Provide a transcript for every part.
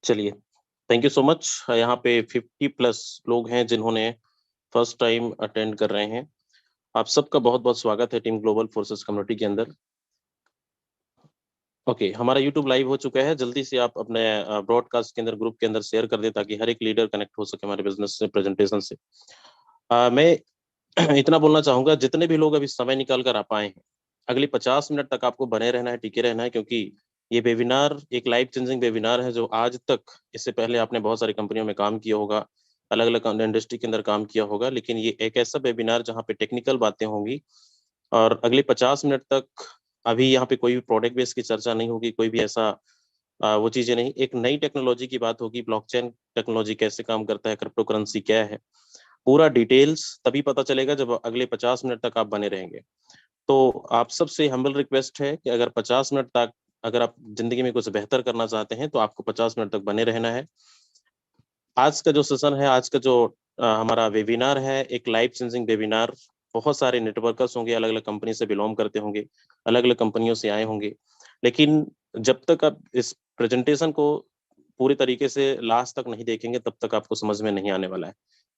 चलिए, thank you so much. यहाँ पे 50 प्लस लोग हैं जिन्होंने फर्स्ट टाइम अटेंड कर रहे हैं। आप सबका बहुत बहुत स्वागत है टीम ग्लोबल फोर्सेस कम्युनिटी के अंदर। ओके, हमारा यूट्यूब लाइव हो चुका है। जल्दी से आप अपने ब्रॉडकास्ट के अंदर, ग्रुप के अंदर शेयर कर दें ताकि हर एक लीडर कनेक्ट हो सके हमारे बिजनेस से, प्रेजेंटेशन से। मैं इतना बोलना चाहूंगा, जितने भी लोग अभी समय निकाल कर आ पाए हैं, अगली 50 मिनट तक आपको बने रहना है, टिके रहना है, क्योंकि ये वेबिनार एक लाइफ चेंजिंग वेबिनार है जो आज तक, इससे पहले आपने बहुत सारी कंपनियों में काम किया होगा, अलग अलग इंडस्ट्री के अंदर काम किया होगा, लेकिन ये एक ऐसा वेबिनार जहाँ पे टेक्निकल बातें होंगी। और अगले 50 मिनट तक अभी यहाँ पे कोई भी प्रोडक्ट बेस की चर्चा नहीं होगी, कोई भी ऐसा वो चीजें नहीं। एक नई टेक्नोलॉजी की बात होगी, ब्लॉकचेन टेक्नोलॉजी कैसे काम करता है, क्रिप्टो करेंसी क्या है, पूरा डिटेल्स तभी पता चलेगा जब अगले 50 मिनट तक आप बने रहेंगे। तो आप सबसे हम्बल रिक्वेस्ट है कि अगर 50 मिनट तक, अगर आप जिंदगी में कुछ बेहतर करना चाहते हैं तो आपको 50 मिनट तक बने रहना है। आज का जो सेशन है, आज का जो हमारा वेबिनार है, एक लाइफ चेंजिंग वेबिनार। बहुत सारे नेटवर्कर्स होंगे, अलग अलग कंपनी से बिलोंग करते होंगे, अलग अलग कंपनियों से आए होंगे, लेकिन जब तक आप इस प्रेजेंटेशन को पूरी तरीके से लास्ट तक नहीं देखेंगे तब तक आपको समझ में नहीं आने वाला है।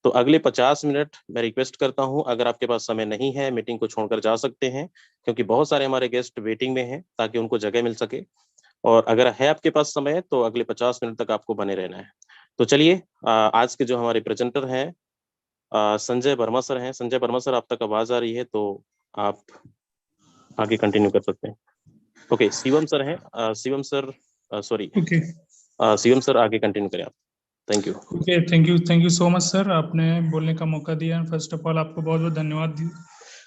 तो अगले 50 मिनट मैं रिक्वेस्ट करता हूं, अगर आपके पास समय नहीं है, मीटिंग को छोड़कर जा सकते हैं, क्योंकि बहुत सारे हमारे गेस्ट वेटिंग में हैं ताकि उनको जगह मिल सके। और अगर है आपके पास समय तो अगले 50 मिनट तक आपको बने रहना है। तो चलिए, आज के जो हमारे प्रेजेंटर हैं, संजय वर्मा सर हैं। संजय वर्मा सर, आप तक आवाज आ रही है तो आप आगे कंटिन्यू कर सकते हैं। ओके, शिवम सर हैं। Shivam sir, sorry, okay Shivam sir आगे कंटिन्यू करें आप। Thank you. Okay, thank you so much sir, आपने बोलने का मौका दिया। फर्स्ट ऑफ ऑल आपको बहुत बहुत धन्यवाद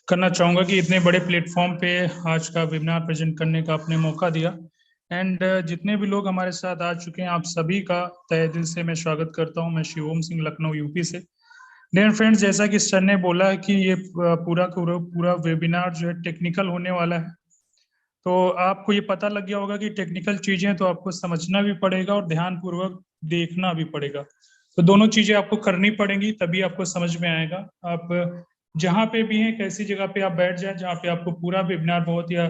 करना चाहूँगा कि इतने बड़े प्लेटफॉर्म पे आज का वेबिनार प्रेजेंट करने का आपने मौका दिया। एंड जितने भी लोग हमारे साथ आ चुके हैं, आप सभी का तहे दिल से मैं स्वागत करता हूँ। मैं शिवम सिंह, लखनऊ यूपी से। डियर फ्रेंड्स, जैसा कि सर ने बोला है कि ये पूरा वेबिनार जो है टेक्निकल होने वाला है, तो आपको ये पता लग गया होगा कि टेक्निकल चीजें तो आपको समझना भी पड़ेगा और ध्यानपूर्वक देखना भी पड़ेगा। तो दोनों चीजें आपको करनी पड़ेंगी, तभी आपको समझ में आएगा। आप जहाँ पे भी हैं, कैसी जगह पे आप बैठ जाए जहाँ पे आपको पूरा वेबिनार बहुत या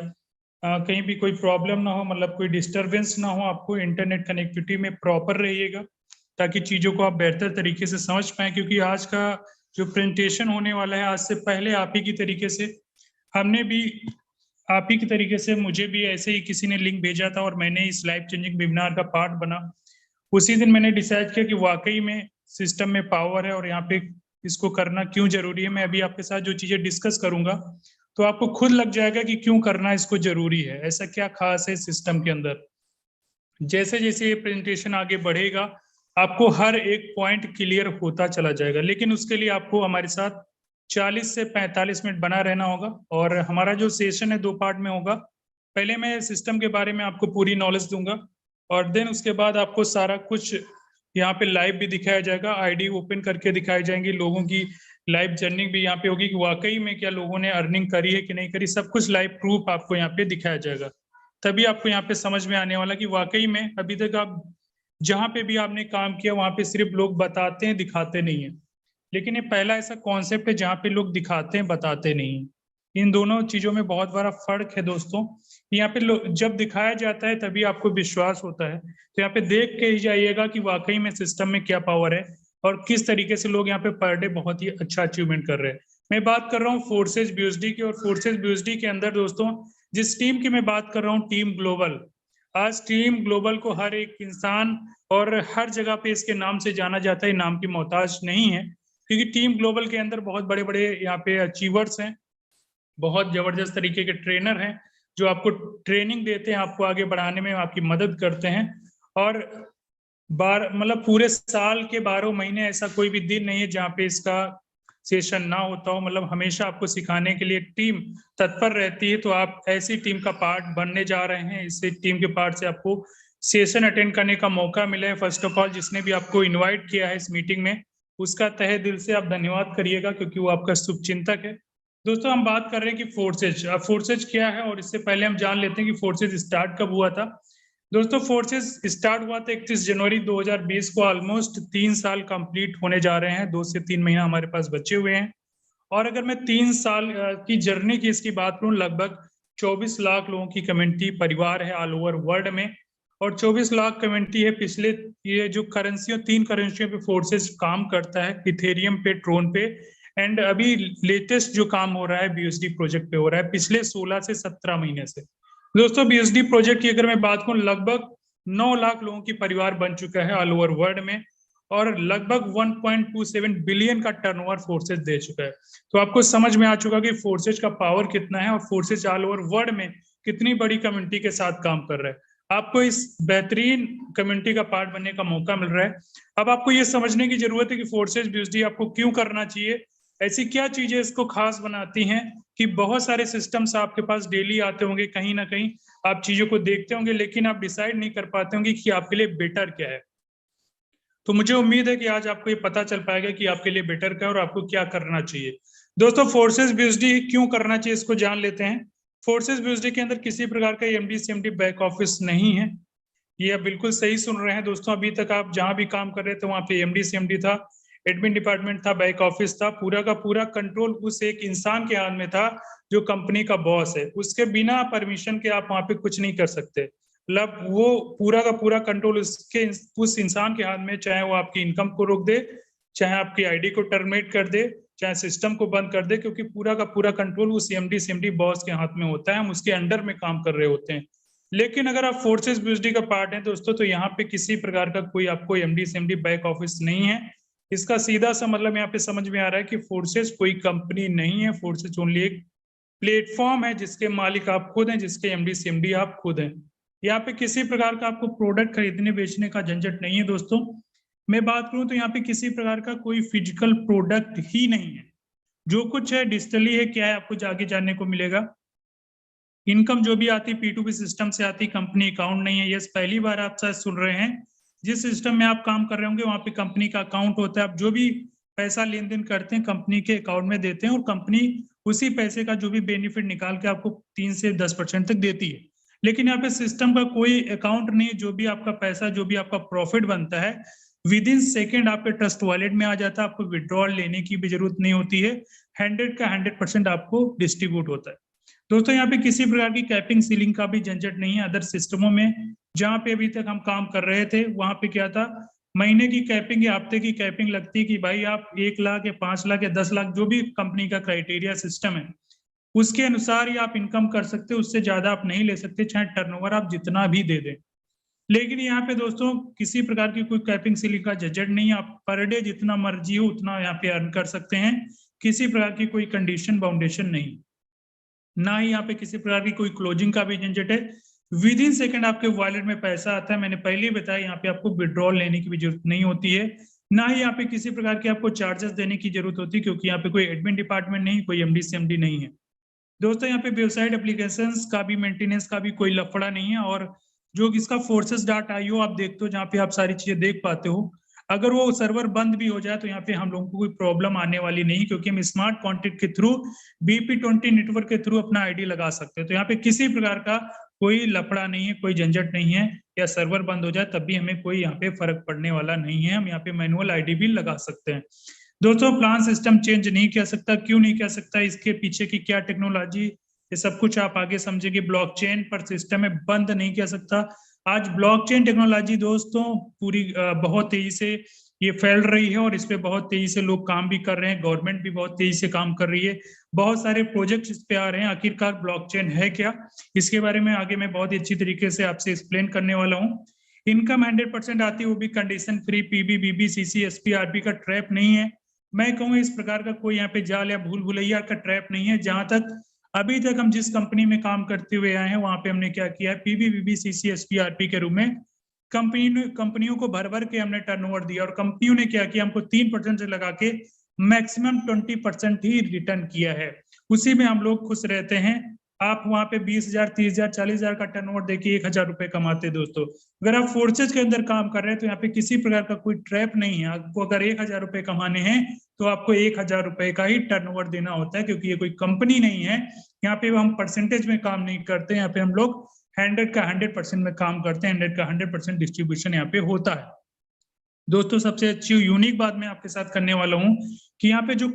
कहीं भी कोई प्रॉब्लम ना हो, मतलब कोई डिस्टरबेंस ना हो, आपको इंटरनेट कनेक्टिविटी में प्रॉपर रहिएगा ताकि चीजों को आप बेहतर तरीके से समझ पाए। क्योंकि आज का जो प्रेजेंटेशन होने वाला है, आज से पहले आप ही की तरीके से हमने भी, आप ही की तरीके से मुझे भी ऐसे ही किसी ने लिंक भेजा था और मैंने इस लाइफ चेंजिंग वेबिनार का पार्ट बना। उसी दिन मैंने डिसाइड किया कि वाकई में सिस्टम में पावर है और यहाँ पे इसको करना क्यों जरूरी है। मैं अभी आपके साथ जो चीजें डिस्कस करूंगा तो आपको खुद लग जाएगा कि क्यों करना इसको जरूरी है, ऐसा क्या खास है सिस्टम के अंदर। जैसे जैसे ये प्रेजेंटेशन आगे बढ़ेगा, आपको हर एक पॉइंट क्लियर होता चला जाएगा, लेकिन उसके लिए आपको हमारे साथ 40 से 45 मिनट बना रहना होगा। और हमारा जो सेशन है 2 पार्ट में होगा। पहले मैं सिस्टम के बारे में आपको पूरी नॉलेज दूंगा और देन उसके बाद आपको सारा कुछ यहाँ पे लाइव भी दिखाया जाएगा, आईडी ओपन करके दिखाई जाएंगी, लोगों की लाइव जर्नी भी यहाँ पे होगी कि वाकई में क्या लोगों ने अर्निंग करी है कि नहीं करी, सब कुछ लाइव प्रूफ आपको यहाँ पे दिखाया जाएगा। तभी आपको यहाँ पे समझ में आने वाला कि वाकई में अभी तक आप जहाँ पे भी आपने काम किया वहां पे सिर्फ लोग बताते हैं, दिखाते नहीं है। लेकिन ये पहला ऐसा कॉन्सेप्ट है जहाँ पे लोग दिखाते हैं, बताते नहीं है। इन दोनों चीजों में बहुत बड़ा फर्क है दोस्तों। यहाँ पे जब दिखाया जाता है तभी आपको विश्वास होता है। तो यहाँ पे देख के ही जाइएगा कि वाकई में सिस्टम में क्या पावर है और किस तरीके से लोग यहाँ पे पर डे बहुत ही अच्छा अचीवमेंट कर रहे हैं। मैं बात कर रहा हूँ फोर्सेज बीएसडी की, और फोर्सेज बीएसडी के अंदर दोस्तों जिस टीम की मैं बात कर रहा हूँ, टीम ग्लोबल। आज टीम ग्लोबल को हर एक इंसान और हर जगह पे इसके नाम से जाना जाता है, नाम की मोहताज नहीं है। क्योंकि टीम ग्लोबल के अंदर बहुत बड़े बड़े यहाँ पे अचीवर्स हैं, बहुत जबरदस्त तरीके के ट्रेनर हैं जो आपको ट्रेनिंग देते हैं, आपको आगे बढ़ाने में आपकी मदद करते हैं। और मतलब पूरे साल के 12 महीने ऐसा कोई भी दिन नहीं है जहाँ पे इसका सेशन ना होता हो। मतलब हमेशा आपको सिखाने के लिए टीम तत्पर रहती है। तो आप ऐसी टीम का पार्ट बनने जा रहे हैं। इस टीम के पार्ट से आपको सेशन अटेंड करने का मौका मिला है। फर्स्ट ऑफ ऑल जिसने भी आपको इन्वाइट किया है इस मीटिंग में, उसका तहे दिल से आप धन्यवाद करिएगा, क्योंकि वो आपका शुभचिंतक है। दोस्तों हम बात कर रहे हैं कि फोर्सेज, फोर्सेज क्या है, और इससे पहले हम जान लेते हैं कि फोर्सेज स्टार्ट कब हुआ था। दोस्तों फोर्सेज स्टार्ट हुआ था 31 जनवरी 2020 को। ऑलमोस्ट 3 साल कंप्लीट होने जा रहे हैं, 2 से 3 महीना हमारे पास बचे हुए हैं। और अगर मैं 3 साल की जर्नी की इसकी बात करूं, लगभग 24 लाख लोगों की कम्युनिटी परिवार है ऑल ओवर वर्ल्ड में। और 24 लाख कम्युनिटी है। पिछले ये जो करेंसी 3 करेंसियों पे फोर्सेस काम करता है, इथेरियम पे, ट्रोन पे, एंड अभी लेटेस्ट जो काम हो रहा है बीएसडी प्रोजेक्ट पे हो रहा है पिछले 16 से 17 महीने से। दोस्तों बीएसडी प्रोजेक्ट की अगर मैं बात करूं, लगभग 9 लाख लोगों की परिवार बन चुका है ऑल ओवर वर्ल्ड में, और लगभग 1.27 बिलियन का टर्नओवर फोर्सेस दे चुका है। तो आपको समझ में आ चुका कि फोर्सेज का पावर कितना है और फोर्सेज ऑल ओवर वर्ल्ड में कितनी बड़ी कम्युनिटी के साथ काम कर रहा है। आपको इस बेहतरीन कम्युनिटी का पार्ट बनने का मौका मिल रहा है। अब आपको ये समझने की जरूरत है कि फोर्सेज बीएसडी आपको क्यों करना चाहिए, ऐसी क्या चीजें इसको खास बनाती हैं कि बहुत सारे सिस्टम्स आपके पास डेली आते होंगे, कहीं ना कहीं आप चीजों को देखते होंगे, लेकिन आप डिसाइड नहीं कर पाते होंगे कि आपके लिए बेटर क्या है। तो मुझे उम्मीद है कि आज आपको ये पता चल पाएगा कि आपके लिए बेटर क्या है और आपको क्या करना चाहिए। दोस्तों फोर्सेस बीएसडी क्यों करना चाहिए इसको जान लेते हैं। फोर्सेस बीएसडी के अंदर किसी प्रकार का एमडी सीएमडी बैक ऑफिस नहीं है। ये आप बिल्कुल सही सुन रहे हैं दोस्तों। अभी तक आप जहां भी काम कर रहे थे वहां पे एमडी सीएमडी था, एडमिन डिपार्टमेंट था, बैक ऑफिस था, पूरा का पूरा कंट्रोल उस एक इंसान के हाथ में था जो कंपनी का बॉस है। उसके बिना परमिशन के आप वहां पे कुछ नहीं कर सकते। मतलब वो पूरा का पूरा कंट्रोल उस इंसान के हाथ में, चाहे वो आपकी इनकम को रोक दे, चाहे आपकी आईडी को टर्मिनेट कर दे, चाहे सिस्टम को बंद कर दे, क्योंकि पूरा का पूरा कंट्रोल उस एमडी सीएमडी बॉस के हाथ में होता है। हम उसके अंडर में काम कर रहे होते हैं। लेकिन अगर आप फोर्सेस बीएसडी का पार्ट है दोस्तों, तो यहाँ पे किसी प्रकार का कोई आपको एमडी सीएमडी बैक ऑफिस नहीं है। इसका सीधा सा मतलब यहाँ पे समझ में आ रहा है कि फोर्सेस कोई कंपनी नहीं है। फोर्सेस ओनली एक प्लेटफॉर्म है जिसके मालिक आप खुद हैं, जिसके एमडी सीएमडी आप खुद हैं। यहाँ पे किसी प्रकार का आपको प्रोडक्ट खरीदने बेचने का झंझट नहीं है दोस्तों। मैं बात करूं तो यहाँ पे किसी प्रकार का कोई फिजिकल प्रोडक्ट ही नहीं है। जो कुछ है डिजिटली है। क्या है आपको आगे जानने को मिलेगा। इनकम जो भी आती P2P सिस्टम से आती, कंपनी अकाउंट नहीं है। यस, पहली बार आप शायद सुन रहे हैं। जिस सिस्टम में आप काम कर रहे होंगे वहां पे कंपनी का अकाउंट होता है। आप जो भी पैसा लेन देन करते हैं कंपनी के अकाउंट में देते हैं, और कंपनी उसी पैसे का जो भी बेनिफिट निकाल के आपको 3 से 10% तक देती है। लेकिन यहाँ पे सिस्टम का कोई अकाउंट नहीं है। जो भी आपका पैसा, जो भी आपका प्रॉफिट बनता है, विद इन सेकेंड आपके ट्रस्ट वॉलेट में आ जाता है। आपको विड्रॉल लेने की भी जरूरत नहीं होती है। 100 का 100% आपको डिस्ट्रीब्यूट होता है। दोस्तों यहाँ पे किसी प्रकार की कैपिंग सीलिंग का भी झंझट नहीं है। अदर सिस्टमों में जहां पे अभी तक हम काम कर रहे थे वहां पे क्या था, महीने की कैपिंग या हफ्ते की कैपिंग लगती कि भाई आप 1 लाख या 5 लाख या 10 लाख, जो भी कंपनी का क्राइटेरिया सिस्टम है उसके अनुसार ही आप इनकम कर सकते हो। उससे ज्यादा आप नहीं ले सकते, चाहे टर्नओवर आप जितना भी दे दें। लेकिन यहाँ पे दोस्तों किसी प्रकार की कोई कैपिंग सीलिंग का झंझट नहीं है। आप पर डे जितना मर्जी हो उतना यहाँ पे अर्न कर सकते हैं। किसी प्रकार की कोई कंडीशन बाउंडेशन नहीं, ना ही यहाँ पे किसी प्रकार की कोई क्लोजिंग का भी झंझट है। विद इन सेकेंड आपके वॉलेट में पैसा आता है। मैंने पहले ही बताया यहाँ पे आपको विड्रॉल लेने की भी जरूरत नहीं होती है, ना ही यहाँ पे किसी प्रकार के आपको चार्जेस देने की जरूरत होती है, क्योंकि यहाँ पे कोई एडमिन डिपार्टमेंट नहीं, कोई एमडी सीएमडी नहीं है। दोस्तों यहाँ पे वेबसाइट एप्लीकेशंस का भी मेंटेनेंस का भी कोई लफड़ा नहीं है। और जो इसका forces.io आप देखते हो, जहाँ पे आप सारी चीजें देख पाते हो, अगर वो सर्वर बंद भी हो जाए तो यहाँ पे हम लोगों को कोई प्रॉब्लम आने वाली नहीं, क्योंकि हम स्मार्ट कॉन्ट्रैक्ट के थ्रू BP20 नेटवर्क के थ्रू अपना आईडी लगा सकते हैं। तो यहाँ पे किसी प्रकार का कोई लफड़ा नहीं है, कोई झंझट नहीं है। या सर्वर बंद हो जाए तब भी हमें कोई यहाँ पे फर्क पड़ने वाला नहीं है। हम यहाँ पे मैनुअल आईडी भी लगा सकते हैं। दोस्तों प्लान सिस्टम चेंज नहीं किया सकता। क्यों नहीं किया सकता, इसके पीछे की क्या टेक्नोलॉजी, ये सब कुछ आप आगे समझेंगे। ब्लॉकचेन पर सिस्टम में बंद नहीं किया सकता। आज ब्लॉकचेन टेक्नोलॉजी दोस्तों पूरी बहुत तेजी से ये फैल रही है, और इस पे बहुत तेजी से लोग काम भी कर रहे हैं। गवर्नमेंट भी बहुत तेजी से काम कर रही है। बहुत सारे प्रोजेक्ट इस पे आ रहे हैं। आखिरकार ब्लॉकचेन है क्या, इसके बारे में आगे मैं बहुत ही अच्छी तरीके से आपसे एक्सप्लेन करने वाला हूँ। इनकम 100% आती है, वो भी condition free. PB BB CC SP RP का ट्रैप नहीं है। मैं कहूँ इस प्रकार का कोई यहाँ पे जाल या भूल भुलैया का ट्रैप नहीं है। जहां तक अभी तक हम जिस कंपनी में काम करते हुए आए हैं वहां पे हमने क्या किया है, PB BB CC SP RP के रूप में कंपनियों को भर भर के हमने टर्नओवर दिया, और कंपनियों ने क्या किया, हमको 3% से लगा के मैक्सिमम 20% ही रिटर्न किया है। उसी में हम लोग खुश रहते हैं। आप वहां पे 20,000 30,000 40,000 का टर्नओवर देखिए 1,000 रुपए कमाते दोस्तों। अगर आप फोर्सेज के अंदर काम कर रहे हैं तो यहाँ पे किसी प्रकार का कोई ट्रैप नहीं है। आपको अगर 1,000 रुपए कमाने हैं तो आपको 1,000 रुपए का ही टर्नओवर देना होता है, क्योंकि ये कोई कंपनी नहीं है। यहाँ पे हम परसेंटेज में काम नहीं करते। यहाँ पे हम लोग 100 का 100% में काम करते हैं। 100 का 100% डिस्ट्रीब्यूशन यहाँ पे होता है। दोस्तों सबसे अच्छी यूनिक बात मैं आपके साथ करने वाला हूँ कि यहाँ पे जो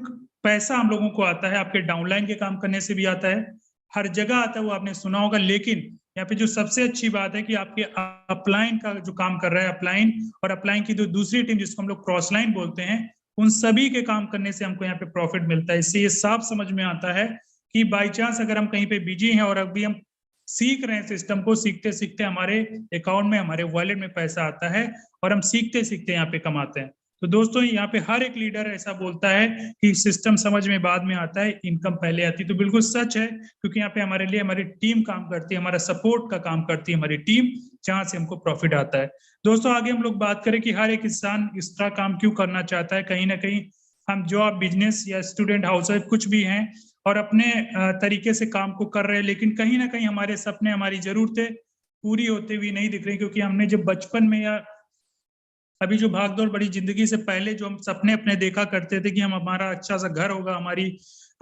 पैसा हम लोगों को आता है, आपके डाउनलाइन के काम करने से भी आता है, हर जगह आता है, वो आपने सुना होगा। लेकिन यहाँ पे जो सबसे अच्छी बात है कि आपके अपलाइन का जो काम कर रहा है, अपलाइन और अपलाइन की जो दूसरी टीम जिसको हम लोग क्रॉस लाइन बोलते हैं, उन सभी के काम करने से हमको यहाँ पे प्रॉफिट मिलता है। इससे ये साफ समझ में आता है कि बाई चांस अगर हम कहीं पे बिजी हैं और अभी हम सीख रहे हैं सिस्टम को, सीखते सीखते हमारे अकाउंट में, हमारे वॉलेट में पैसा आता है और हम सीखते सीखते यहाँ पे कमाते हैं। तो दोस्तों यहाँ पे हर एक लीडर ऐसा बोलता है कि सिस्टम समझ में बाद में आता है, इनकम पहले आती है। तो बिल्कुल सच है, क्योंकि यहाँ पे हमारे लिए हमारी टीम काम करती है, हमारा सपोर्ट का काम करती है हमारी टीम, जहां से हमको प्रॉफिट आता है। दोस्तों आगे हम लोग बात करें कि हर एक इंसान इस तरह काम क्यों करना चाहता है। कहीं ना कहीं हम जॉब, बिजनेस या स्टूडेंट, हाउसवाइफ कुछ भी हैं और अपने तरीके से काम को कर रहे हैं, लेकिन कहीं ना कहीं हमारे सपने, हमारी जरूरतें पूरी होते हुए नहीं दिख रही, क्योंकि हमने जब बचपन में या अभी जो भागदौड़ बड़ी जिंदगी से पहले जो हम सपने अपने देखा करते थे कि हम, हमारा अच्छा सा घर होगा,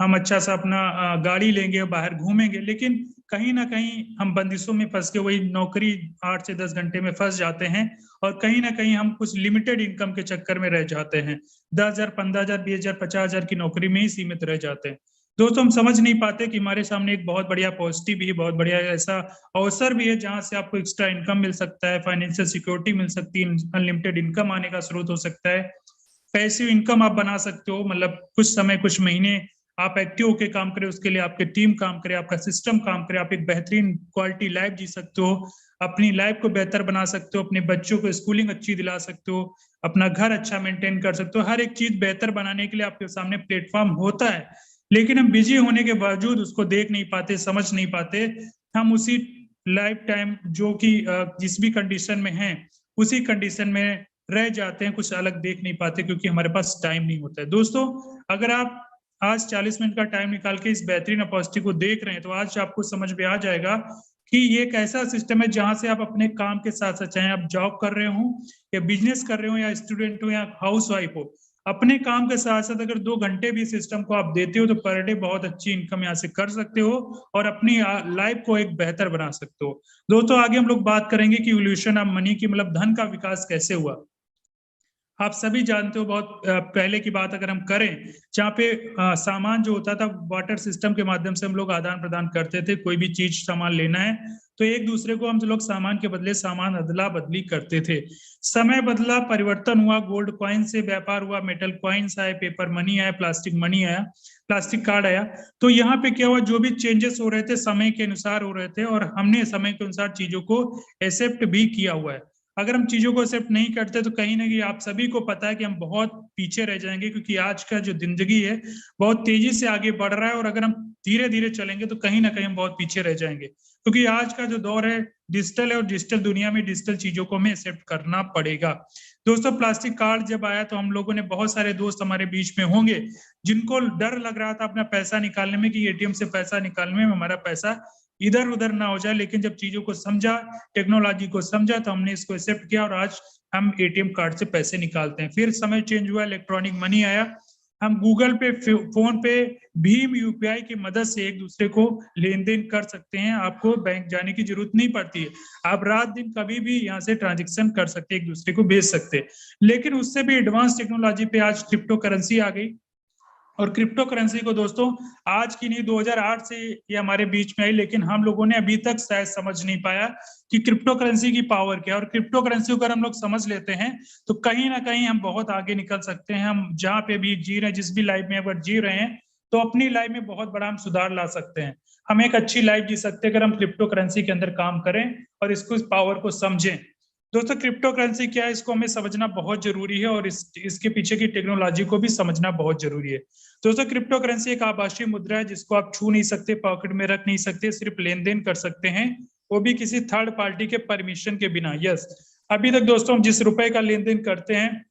हम अच्छा सा अपना गाड़ी लेंगे, बाहर घूमेंगे, लेकिन कहीं ना कहीं हम बंदिशों में फंस के वही नौकरी 8 से 10 घंटे में फंस जाते हैं और कहीं ना कहीं हम कुछ लिमिटेड इनकम के चक्कर में रह जाते हैं। 10,000, 15,000, 20,000, 50,000 की नौकरी में ही सीमित रह जाते हैं। दोस्तों हम समझ नहीं पाते कि हमारे सामने एक बहुत बढ़िया पॉजिटिव भी है, बहुत बढ़िया ऐसा अवसर भी है जहां से आपको एक्स्ट्रा इनकम मिल सकता है, फाइनेंशियल सिक्योरिटी मिल सकती है, अनलिमिटेड इनकम आने का स्रोत हो सकता है, पैसिव इनकम आप बना सकते हो। मतलब कुछ समय, कुछ महीने आप एक्टिव होकर काम करें, उसके लिए आपकी टीम काम करे, आपका सिस्टम काम करे, आप एक बेहतरीन क्वालिटी लाइफ जी सकते हो, अपनी लाइफ को बेहतर बना सकते हो, अपने बच्चों को स्कूलिंग अच्छी दिला सकते हो, अपना घर अच्छा मेंटेन कर सकते हो। हर एक चीज बेहतर बनाने के लिए आपके सामने प्लेटफॉर्म होता है, लेकिन हम बिजी होने के बावजूद उसको देख नहीं पाते, समझ नहीं पाते। हम उसी लाइफ टाइम जो कि जिस भी कंडीशन में हैं उसी कंडीशन में रह जाते हैं, कुछ अलग देख नहीं पाते, क्योंकि हमारे पास टाइम नहीं होता है। दोस्तों अगर आप आज 40 मिनट का टाइम निकाल के इस बेहतरीन अपॉर्चुनिटी को देख रहे हैं, तो आज आपको समझ में आ जाएगा कि ये एक ऐसा सिस्टम है जहां से आप अपने काम के साथ साथ, चाहे आप जॉब कर रहे हो या बिजनेस कर रहे हो या स्टूडेंट हो या हाउस वाइफ हो, अपने काम के साथ साथ अगर 2 घंटे भी सिस्टम को आप देते हो तो पर डे बहुत अच्छी इनकम यहाँ से कर सकते हो और अपनी लाइफ को एक बेहतर बना सकते हो। दोस्तों आगे हम लोग बात करेंगे कि इवोल्यूशन ऑफ मनी की, मतलब धन का विकास कैसे हुआ। आप सभी जानते हो, बहुत पहले की बात अगर हम करें, जहाँ पे सामान जो होता था वाटर सिस्टम के माध्यम से हम लोग आदान प्रदान करते थे। कोई भी चीज सामान लेना है तो एक दूसरे को हम लोग सामान के बदले सामान अदला बदली करते थे। समय बदला, परिवर्तन हुआ, गोल्ड कॉइन से व्यापार हुआ, मेटल कॉइन्स आए, पेपर मनी आया, प्लास्टिक मनी आया, प्लास्टिक कार्ड आया। तो यहाँ पे क्या हुआ, जो भी चेंजेस हो रहे थे समय के अनुसार हो रहे थे और हमने समय के अनुसार चीजों को एक्सेप्ट भी किया हुआ है। अगर हम चीजों को एक्सेप्ट नहीं करते तो कहीं ना कहीं आप सभी को पता है कि हम बहुत पीछे रह जाएंगे, क्योंकि आज का जो जिंदगी है बहुत तेजी से आगे बढ़ रहा है और अगर हम धीरे धीरे चलेंगे तो कहीं ना कहीं हम बहुत पीछे रह जाएंगे, क्योंकि आज का जो दौर है डिजिटल है और डिजिटल दुनिया में डिजिटल चीजों को हमें एक्सेप्ट करना पड़ेगा। दोस्तों प्लास्टिक कार्ड जब आया तो हम लोगों ने, बहुत सारे दोस्त हमारे बीच में होंगे जिनको डर लग रहा था अपना पैसा निकालने में कि एटीएम से पैसा निकालने में हमारा पैसा इधर उधर ना हो जाए, लेकिन जब चीजों को समझा, टेक्नोलॉजी को समझा, तो हमने इसको एक्सेप्ट किया और आज हम एटीएम कार्ड से पैसे निकालते हैं। फिर समय चेंज हुआ, इलेक्ट्रॉनिक मनी आया, हम गूगल पे, फोन पे, भीम यूपीआई की मदद से एक दूसरे को लेन देन कर सकते हैं। आपको बैंक जाने की जरूरत नहीं पड़ती है, आप रात दिन कभी भी यहाँ से ट्रांजेक्शन कर सकते हैं, एक दूसरे को भेज सकते हैं। लेकिन उससे भी एडवांस टेक्नोलॉजी पे आज क्रिप्टो करेंसी आ गई और क्रिप्टो करेंसी को दोस्तों आज की नहीं, 2008 से ये हमारे बीच में आई, लेकिन हम लोगों ने अभी तक शायद समझ नहीं पाया कि क्रिप्टो करेंसी की पावर क्या है। और क्रिप्टो करेंसी अगर हम लोग समझ लेते हैं तो कहीं ना कहीं हम बहुत आगे निकल सकते हैं। हम जहाँ पे भी जी रहे हैं, जिस भी लाइफ में अगर जी रहे हैं, तो अपनी लाइफ में बहुत बड़ा हम सुधार ला सकते हैं। हम एक अच्छी लाइफ जी सकते हैं अगर हम क्रिप्टो करेंसी के अंदर काम करें और इसको, इस पावर को समझें। दोस्तों क्रिप्टो करेंसी क्या है, इसको हमें समझना बहुत जरूरी है और इसके पीछे की टेक्नोलॉजी को भी समझना बहुत जरूरी है। दोस्तों क्रिप्टो करेंसी एक आभासी मुद्रा है जिसको आप छू नहीं सकते, पॉकेट में रख नहीं सकते, सिर्फ लेन देन कर सकते हैं, वो भी किसी थर्ड पार्टी के परमिशन के बिना। यस, अभी तक दोस्तों हम जिस रुपए का लेन देन करते हैं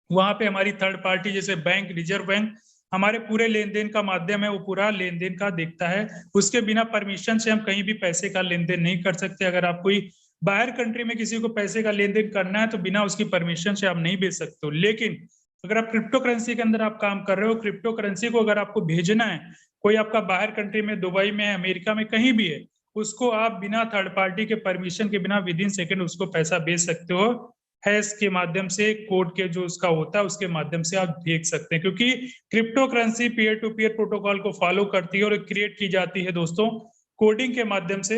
वहां पे हमारी थर्ड पार्टी जैसे बैंक, रिजर्व बैंक हमारे पूरे लेन देन का माध्यम है, वो पूरा लेन देन का देखता है। उसके बिना परमिशन से हम कहीं भी पैसे का लेन देन नहीं कर सकते। अगर आप कोई बाहर कंट्री में किसी को पैसे का लेन देन करना है तो बिना उसकी परमिशन से आप नहीं भेज सकते हो। लेकिन अगर आप क्रिप्टो करेंसी के अंदर आप काम कर रहे हो, क्रिप्टो करेंसी को अगर आपको भेजना है, कोई आपका बाहर कंट्री में, दुबई में, अमेरिका में, कहीं भी है, उसको आप बिना थर्ड पार्टी के परमिशन के बिना विद इन सेकेंड उसको पैसा भेज सकते हो। हैश के माध्यम से, कोड के जो उसका होता है उसके माध्यम से आप भेज सकते हैं, क्योंकि crypto currency peer to peer protocol को फॉलो करती है और क्रिएट की जाती है दोस्तों कोडिंग के माध्यम से।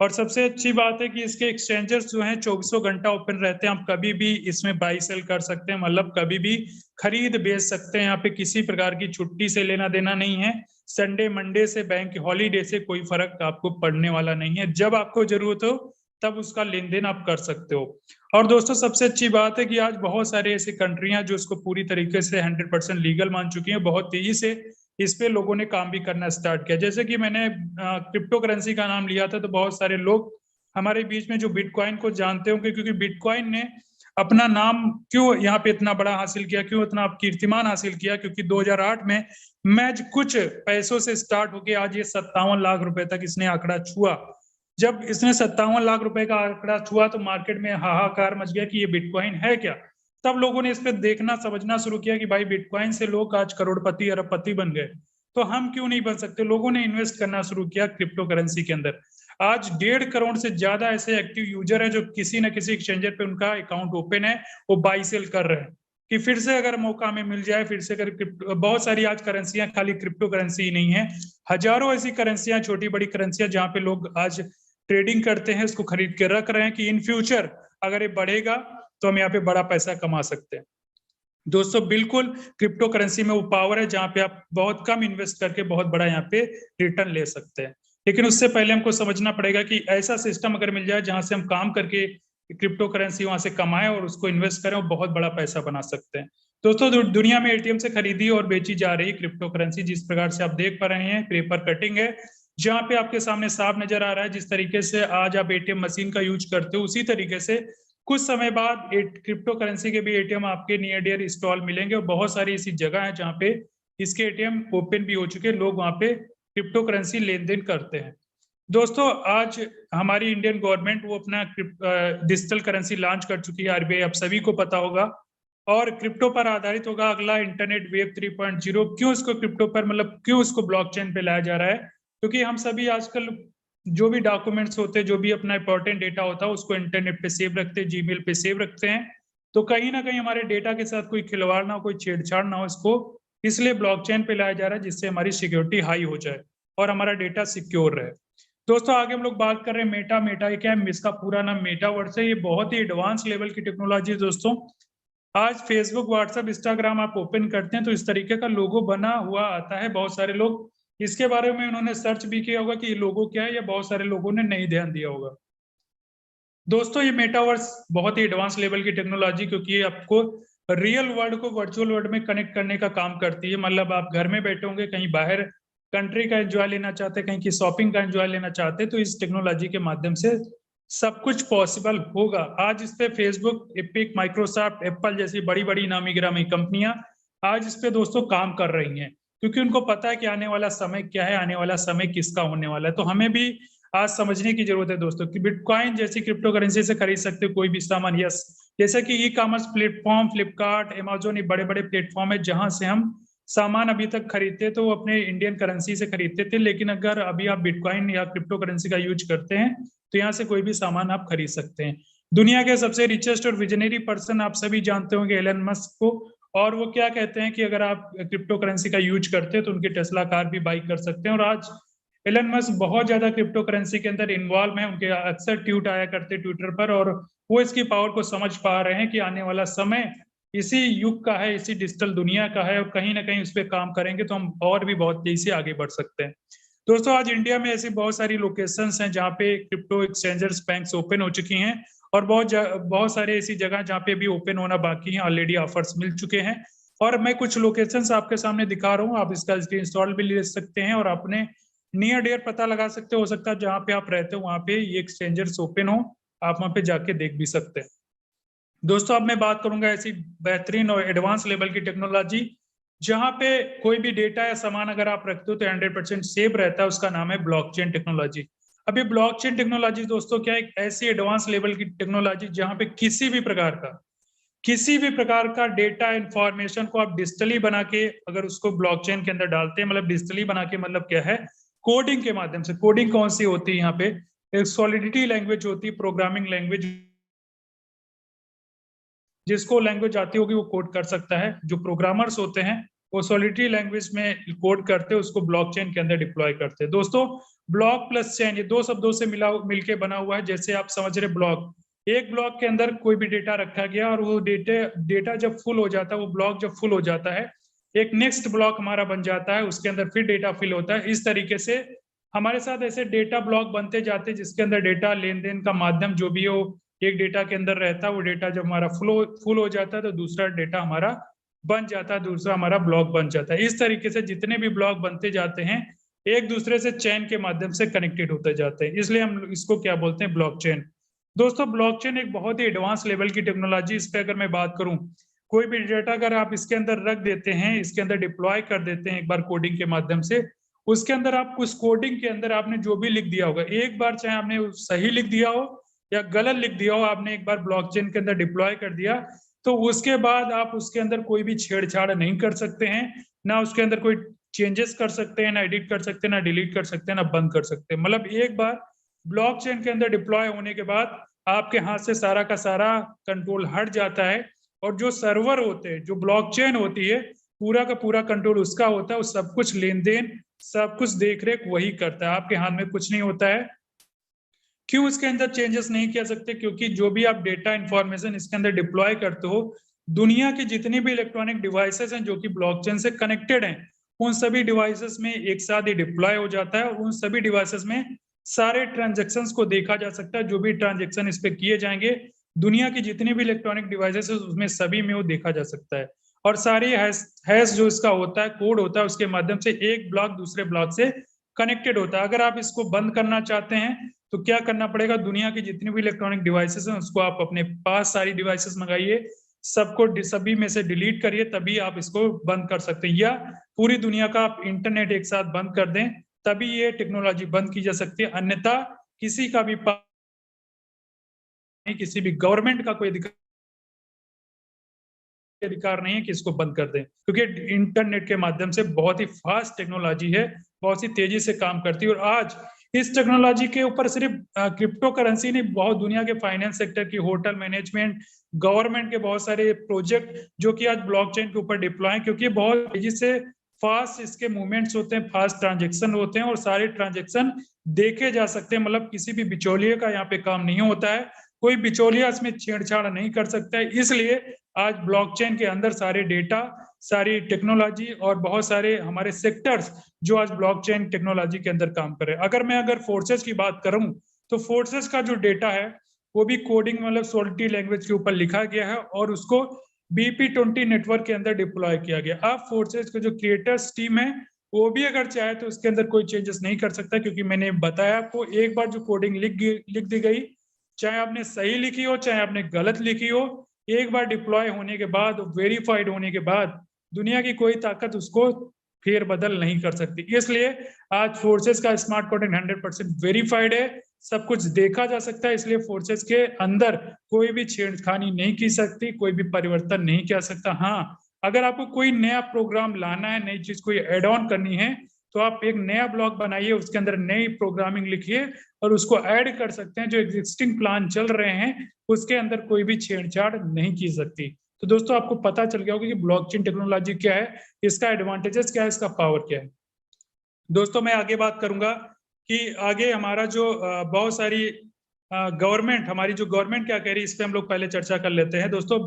और सबसे अच्छी बात है कि इसके एक्सचेंजर्स जो हैं 24 घंटा ओपन रहते हैं। आप कभी भी इसमें बाई सेल कर सकते हैं, मतलब कभी भी खरीद बेच सकते हैं। यहाँ पे किसी प्रकार की छुट्टी से लेना देना नहीं है। संडे मंडे से बैंक हॉलीडे से कोई फर्क आपको पड़ने वाला नहीं है। जब आपको जरूरत हो तब उसका लेन देन आप कर सकते हो। और दोस्तों सबसे अच्छी बात है कि आज बहुत सारे ऐसी कंट्रियां जो इसको पूरी तरीके से 100% लीगल मान चुकी हैं। बहुत तेजी से इस पे लोगों ने काम भी करना स्टार्ट किया। जैसे कि मैंने क्रिप्टो करेंसी का नाम लिया था, तो बहुत सारे लोग हमारे बीच में जो बिटकॉइन को जानते होंगे, क्योंकि बिटकॉइन ने अपना नाम क्यों यहाँ पे इतना बड़ा हासिल किया, क्यों इतना कीर्तिमान हासिल किया, क्योंकि 2008 में मैच कुछ पैसों से स्टार्ट होके आज ये 57 लाख रुपए तक इसने आंकड़ा छुआ। जब इसने 57 लाख रुपए का आंकड़ा छुआ तो मार्केट में हाहाकार मच गया कि ये बिटकॉइन है क्या। तब लोगों ने इस पे देखना समझना शुरू किया कि भाई बिटकॉइन से लोग आज करोड़पति अरबपति बन गए, तो हम क्यों नहीं बन सकते। लोगों ने इन्वेस्ट करना शुरू किया क्रिप्टो करेंसी के अंदर। आज 1.5 करोड़ से ज्यादा ऐसे एक्टिव यूजर है जो किसी न किसी एक्सचेंजर पे उनका अकाउंट ओपन है, वो बाई सेल कर रहे हैं कि फिर से अगर मौका हमें मिल जाए, फिर से अगर बहुत सारी आज करेंसियां, खाली क्रिप्टो करेंसी ही नहीं है, हजारों ऐसी करेंसियां, छोटी बड़ी करेंसियां जहां पे लोग आज ट्रेडिंग करते हैं, उसको खरीद के रख रहे हैं कि इन फ्यूचर अगर ये बढ़ेगा तो हम यहाँ पे बड़ा पैसा कमा सकते हैं। दोस्तों बिल्कुल क्रिप्टो करेंसी में वो पावर है जहां पे आप बहुत कम इन्वेस्ट करके बहुत बड़ा यहाँ पे रिटर्न ले सकते हैं। लेकिन उससे पहले हमको समझना पड़ेगा कि ऐसा सिस्टम अगर मिल जाए जहां से हम काम करके क्रिप्टो करेंसी वहां से कमाएं और उसको इन्वेस्ट करें और बहुत बड़ा पैसा बना सकते हैं। दोस्तों दुनिया में एटीएम से खरीदी और बेची जा रही क्रिप्टो करेंसी जिस प्रकार से आप देख पा रहे हैं, पेपर कटिंग है, जहां पे आपके सामने साफ नजर आ रहा है। जिस तरीके से आज आप एटीएम मशीन का यूज करते हो, उसी तरीके से कुछ समय बाद क्रिप्टो करेंसी के भी एटीएम आपके नियर डियर इंस्टॉल मिलेंगे। और बहुत सारी ऐसी जगह है जहां पे इसके एटीएम ओपन भी हो चुके हैं, लोग वहां पे क्रिप्टो करेंसी लेन देन करते हैं। दोस्तों आज हमारी इंडियन गवर्नमेंट वो अपना डिजिटल करेंसी लॉन्च कर चुकी है, आरबीआई, आप सभी को पता होगा, और क्रिप्टो पर आधारित होगा अगला इंटरनेट वेब 3.0। क्यों इसको क्रिप्टो पर, मतलब क्यों इसको ब्लॉकचेन पे लाया जा रहा है, क्योंकि हम सभी आजकल जो भी डॉक्यूमेंट्स होते हैं, जो भी अपना इंपॉर्टेंट डेटा होता है, उसको इंटरनेट पे सेव रखते हैं, जीमेल पे सेव रखते हैं। तो कहीं ना कहीं हमारे डेटा के साथ कोई खिलवाड़ ना हो, कोई छेड़छाड़ ना हो, इसको इसलिए ब्लॉकचेन पे लाया जा रहा है, जिससे हमारी सिक्योरिटी हाई हो जाए और हमारा डेटा सिक्योर रहे। दोस्तों आगे हम लोग बात कर रहे हैं मेटा क्या है, इसका पूरा नाम मेटावर्स है। ये बहुत ही एडवांस लेवल की टेक्नोलॉजी है दोस्तों। आज फेसबुक, व्हाट्सएप, इंस्टाग्राम आप ओपन करते हैं तो इस तरीके का लोगो बना हुआ आता है। बहुत सारे लोग इसके बारे में उन्होंने सर्च भी किया होगा कि ये लोगो क्या है, या बहुत सारे लोगों ने नहीं ध्यान दिया होगा। दोस्तों ये मेटावर्स बहुत ही एडवांस लेवल की टेक्नोलॉजी, क्योंकि ये आपको रियल वर्ल्ड को वर्चुअल वर्ल्ड में कनेक्ट करने का काम करती है। मतलब आप घर में बैठे होंगे, कहीं बाहर कंट्री का एंजॉय लेना चाहते हैं, कहीं की शॉपिंग का एंजॉय लेना चाहते हैं, तो इस टेक्नोलॉजी के माध्यम से सब कुछ पॉसिबल होगा। आज इस पे फेसबुक, एपिक, माइक्रोसॉफ्ट, एप्पल जैसी बड़ी बड़ी नामी गिरामी कंपनियां आज इस पे दोस्तों काम कर रही हैं, क्योंकि उनको पता है कि आने वाला समय क्या है, आने वाला समय किसका होने वाला है। तो हमें भी आज समझने की जरूरत है दोस्तों कि बिटकॉइन जैसी क्रिप्टो करेंसी से खरीद सकते हो कोई भी सामान। यस, जैसे कि e commerce platform, Flipkart, Amazon, ये बड़े बड़े प्लेटफॉर्म है जहां से हम सामान अभी तक खरीदते तो वो अपने इंडियन करेंसी से खरीदते थे। लेकिन अगर अभी आप बिटकॉइन या क्रिप्टो करेंसी का यूज करते हैं तो यहाँ से कोई भी सामान आप खरीद सकते हैं। दुनिया के सबसे रिचेस्ट और विजनरी पर्सन आप सभी जानते होंगे एलन मस्क को, और वो क्या कहते हैं कि अगर आप क्रिप्टो करेंसी का यूज करते हैं तो उनकी टेस्ला कार भी बाई कर सकते हैं। और आज एलन मस्क बहुत ज्यादा क्रिप्टो करेंसी के अंदर इन्वॉल्व है, उनके अक्सर ट्वीट आया करते ट्विटर पर, और वो इसकी पावर को समझ पा रहे हैं कि आने वाला समय इसी युग का है, इसी डिजिटल दुनिया का है, और कहीं ना कहीं उस पर काम करेंगे तो हम और भी बहुत तेजी से आगे बढ़ सकते हैं। दोस्तों आज इंडिया में ऐसी बहुत सारी लोकेशंस हैं जहाँ पे क्रिप्टो एक्सचेंजर्स, बैंक्स ओपन हो चुकी हैं, और बहुत सारे ऐसी जगह जहाँ पे भी ओपन होना बाकी है, ऑलरेडी ऑफर्स मिल चुके हैं। और मैं कुछ लोकेशंस आपके सामने दिखा रहा हूँ, आप इसका इंस्टॉल भी ले सकते हैं और अपने नियर डियर पता लगा सकते हो सकता है जहाँ पे आप रहते हो वहाँ पे ये एक्सचेंजर्स ओपन हो, आप वहाँ पे जाके देख भी सकते हैं। दोस्तों अब मैं बात करूंगा ऐसी बेहतरीन और एडवांस लेवल की टेक्नोलॉजी जहां पे कोई भी डेटा या सामान अगर आप रखते हो तो 100% सेव रहता है, उसका नाम है ब्लॉकचेन टेक्नोलॉजी। अब ये ब्लॉकचेन टेक्नोलॉजी दोस्तों क्या है, एक ऐसी एडवांस लेवल की टेक्नोलॉजी जहां पे किसी भी प्रकार का डेटा इंफॉर्मेशन को आप डिजिटली बना के अगर उसको ब्लॉकचेन के अंदर डालते हैं, मतलब डिजिटली बना के मतलब क्या है, कोडिंग के माध्यम से। कोडिंग कौन सी होती है, यहाँ पे एक सॉलिडिटी लैंग्वेज होती है, प्रोग्रामिंग लैंग्वेज, जिसको लैंग्वेज आती होगी वो कोड कर सकता है। जो प्रोग्रामर्स होते हैं वो सॉलिडिटी लैंग्वेज में कोड करते हैं, उसको ब्लॉकचेन के अंदर डिप्लॉय करते हैं। दोस्तों ब्लॉक प्लस चेन, ये दो शब्दों से मिलके बना हुआ है। जैसे आप समझ रहे ब्लॉक, एक ब्लॉक के अंदर कोई भी डेटा रखा गया और वो डेटा जब फुल हो जाता है, वो ब्लॉक जब फुल हो जाता है, एक नेक्स्ट ब्लॉक हमारा बन जाता है, उसके अंदर फिर डेटा फिल होता है। इस तरीके से हमारे साथ ऐसे डेटा ब्लॉक बनते जाते हैं, जिसके अंदर डेटा लेन देन का माध्यम जो भी हो एक डेटा के अंदर रहता है। वो डेटा जब हमारा फुल हो जाता है तो दूसरा डेटा हमारा बन जाता है, दूसरा हमारा ब्लॉक बन जाता है। इस तरीके से जितने भी ब्लॉक बनते जाते हैं एक दूसरे से चेन के माध्यम से कनेक्टेड होते जाते हैं, इसलिए हम इसको क्या बोलते हैं, ब्लॉकचेन। दोस्तों ब्लॉकचेन एक बहुत ही एडवांस लेवल की टेक्नोलॉजी। इस पे अगर मैं बात करूं, कोई भी डेटा अगर आप इसके अंदर रख देते हैं, इसके अंदर डिप्लॉय कर देते हैं एक बार कोडिंग के माध्यम से, उसके अंदर आप उस कोडिंग के अंदर आपने जो भी लिख दिया होगा, एक बार चाहे आपने सही लिख दिया हो या गलत लिख दिया हो, आपने एक बार ब्लॉकचेन के अंदर डिप्लॉय कर दिया, तो उसके बाद आप उसके अंदर कोई भी छेड़छाड़ नहीं कर सकते हैं, ना उसके अंदर कोई चेंजेस कर सकते हैं, ना एडिट कर सकते हैं, ना डिलीट कर सकते हैं, ना बंद कर सकते हैं। मतलब एक बार ब्लॉकचेन के अंदर डिप्लॉय होने के बाद आपके हाथ से सारा का सारा कंट्रोल हट जाता है, और जो सर्वर होते हैं, जो ब्लॉकचेन होती है, पूरा का पूरा कंट्रोल उसका होता है। वो सब कुछ लेन देन, सब कुछ देख रेख वही करता है, आपके हाथ में कुछ नहीं होता है। क्यों इसके अंदर चेंजेस नहीं कर सकते? क्योंकि जो भी आप डेटा इंफॉर्मेशन इसके अंदर डिप्लॉय करते हो, दुनिया की जितनी भी इलेक्ट्रॉनिक डिवाइसेस हैं जो कि ब्लॉकचेन से कनेक्टेड हैं, उन सभी डिवाइसेस में एक साथ ही डिप्लॉय हो जाता है, और उन सभी डिवाइसेस में सारे ट्रांजेक्शन्स को देखा जा सकता है। जो भी ट्रांजेक्शन इस पे किए जाएंगे दुनिया की जितनी भी इलेक्ट्रॉनिक डिवाइसेस है उसमें सभी में वो देखा जा सकता है। और सारी हैश जो इसका होता है, कोड होता है, उसके माध्यम से एक ब्लॉक दूसरे ब्लॉक से कनेक्टेड होता है। अगर आप इसको बंद करना चाहते हैं तो क्या करना पड़ेगा, दुनिया की जितनी भी इलेक्ट्रॉनिक डिवाइसेस हैं उसको आप अपने पास सारी डिवाइसेस मंगाइए, सबको सभी में से डिलीट करिए, तभी आप इसको बंद कर सकते हैं। या पूरी दुनिया का आप इंटरनेट एक साथ बंद कर दें, तभी ये टेक्नोलॉजी बंद की जा सकती है। अन्यथा किसी का भी किसी भी गवर्नमेंट का कोई अधिकार नहीं है कि इसको बंद कर दें, क्योंकि इंटरनेट के माध्यम से बहुत ही फास्ट टेक्नोलॉजी है, बहुत ही तेजी से काम करती है। और आज इस टेक्नोलॉजी के ऊपर सिर्फ क्रिप्टो करेंसी नहीं, बहुत दुनिया के फाइनेंस सेक्टर की, होटल मैनेजमेंट, गवर्नमेंट के बहुत सारे प्रोजेक्ट जो कि आज ब्लॉकचेन के ऊपर डिप्लॉय हैं, क्योंकि बहुत तेजी से फास्ट इसके मूवमेंट्स होते हैं, फास्ट ट्रांजेक्शन होते हैं, और सारे ट्रांजेक्शन देखे जा सकते हैं। मतलब किसी भी बिचौलिए का यहाँ पे काम नहीं होता है, कोई बिचौलिया इसमें छेड़छाड़ नहीं कर सकता है। इसलिए आज ब्लॉकचेन के अंदर सारे डेटा, सारी टेक्नोलॉजी और बहुत सारे हमारे सेक्टर्स जो आज ब्लॉकचेन टेक्नोलॉजी के अंदर काम कर रहे हैं। अगर फोर्सेस की बात करूं तो फोर्सेस का जो डेटा है वो भी कोडिंग मतलब सोलिडिटी लैंग्वेज के ऊपर लिखा गया है, और उसको BP20 नेटवर्क के अंदर डिप्लॉय किया गया। अब फोर्सेस के जो क्रिएटर्स टीम है वो भी अगर चाहे तो उसके अंदर कोई चेंजेस नहीं कर सकता, क्योंकि मैंने बताया आपको, एक बार जो कोडिंग लिख दी गई, चाहे आपने सही लिखी हो चाहे आपने गलत लिखी हो, एक बार डिप्लॉय होने के बाद, वेरीफाइड होने के बाद, दुनिया की कोई ताकत उसको फेर बदल नहीं कर सकती। इसलिए आज फोर्सेस का स्मार्ट कॉन्ट्रैक्ट 100% वेरीफाइड है, सब कुछ देखा जा सकता है। इसलिए फोर्सेस के अंदर कोई भी छेड़खानी नहीं की सकती, कोई भी परिवर्तन नहीं किया सकता। हाँ, अगर आपको कोई नया प्रोग्राम लाना है, नई चीज कोई एड ऑन करनी है, तो आप एक नया ब्लॉक बनाइए, उसके अंदर नई प्रोग्रामिंग लिखिए और उसको ऐड कर सकते हैं। जो एग्जिस्टिंग प्लान चल रहे हैं उसके अंदर कोई भी छेड़छाड़ नहीं की सकती। तो दोस्तों आपको पता चल गया होगा कि ब्लॉकचेन टेक्नोलॉजी क्या है, इसका एडवांटेजेस क्या है, इसका पावर क्या है। दोस्तों मैं आगे बात करूंगा कि आगे हमारा जो बहुत सारी हमारी जो गवर्नमेंट क्या कह रही है, इस पे हम लोग पहले चर्चा कर लेते हैं। दोस्तों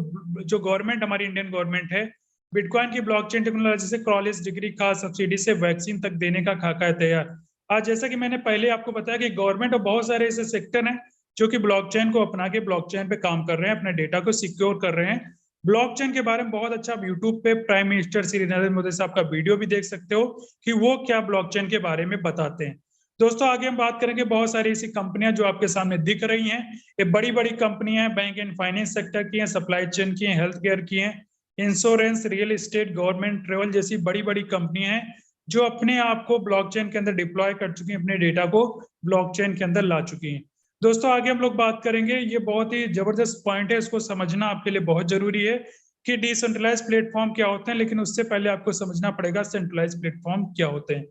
जो गवर्नमेंट, हमारी इंडियन गवर्नमेंट है, बिटकॉइन की ब्लॉकचेन टेक्नोलॉजी से कॉलेज डिग्री खास सब्सिडी से वैक्सीन तक देने का खाका है तैयार। आज जैसा कि मैंने पहले आपको बताया कि गवर्नमेंट और बहुत सारे ऐसे सेक्टर हैं जो कि ब्लॉकचेन को अपना के ब्लॉकचेन पे काम कर रहे हैं, अपने डेटा को सिक्योर कर रहे हैं। ब्लॉकचेन के बारे में बहुत अच्छा यूट्यूब पे प्राइम मिनिस्टर श्री नरेंद्र मोदी साहब का वीडियो भी देख सकते हो कि वो क्या ब्लॉकचेन के बारे में बताते हैं। दोस्तों आगे हम बात करेंगे बहुत सारी ऐसी कंपनियां जो आपके सामने दिख रही हैं, ये बड़ी बड़ी कंपनियां हैं, बैंक एंड फाइनेंस सेक्टर की हैं, सप्लाई चेन की हैं, हेल्थ केयर की हैं, insurance, real estate, government, travel जैसी बड़ी बड़ी कंपनियां हैं जो अपने आप को ब्लॉकचेन के अंदर डिप्लॉय कर चुकी हैं, अपने डेटा को ब्लॉकचेन के अंदर ला चुकी हैं। दोस्तों आगे हम लोग बात करेंगे, ये बहुत ही जबरदस्त पॉइंट है, इसको समझना आपके लिए बहुत जरूरी है कि डिसेंट्रलाइज प्लेटफॉर्म क्या होते हैं, लेकिन उससे पहले आपको समझना पड़ेगा सेंट्रलाइज प्लेटफॉर्म क्या होते हैं।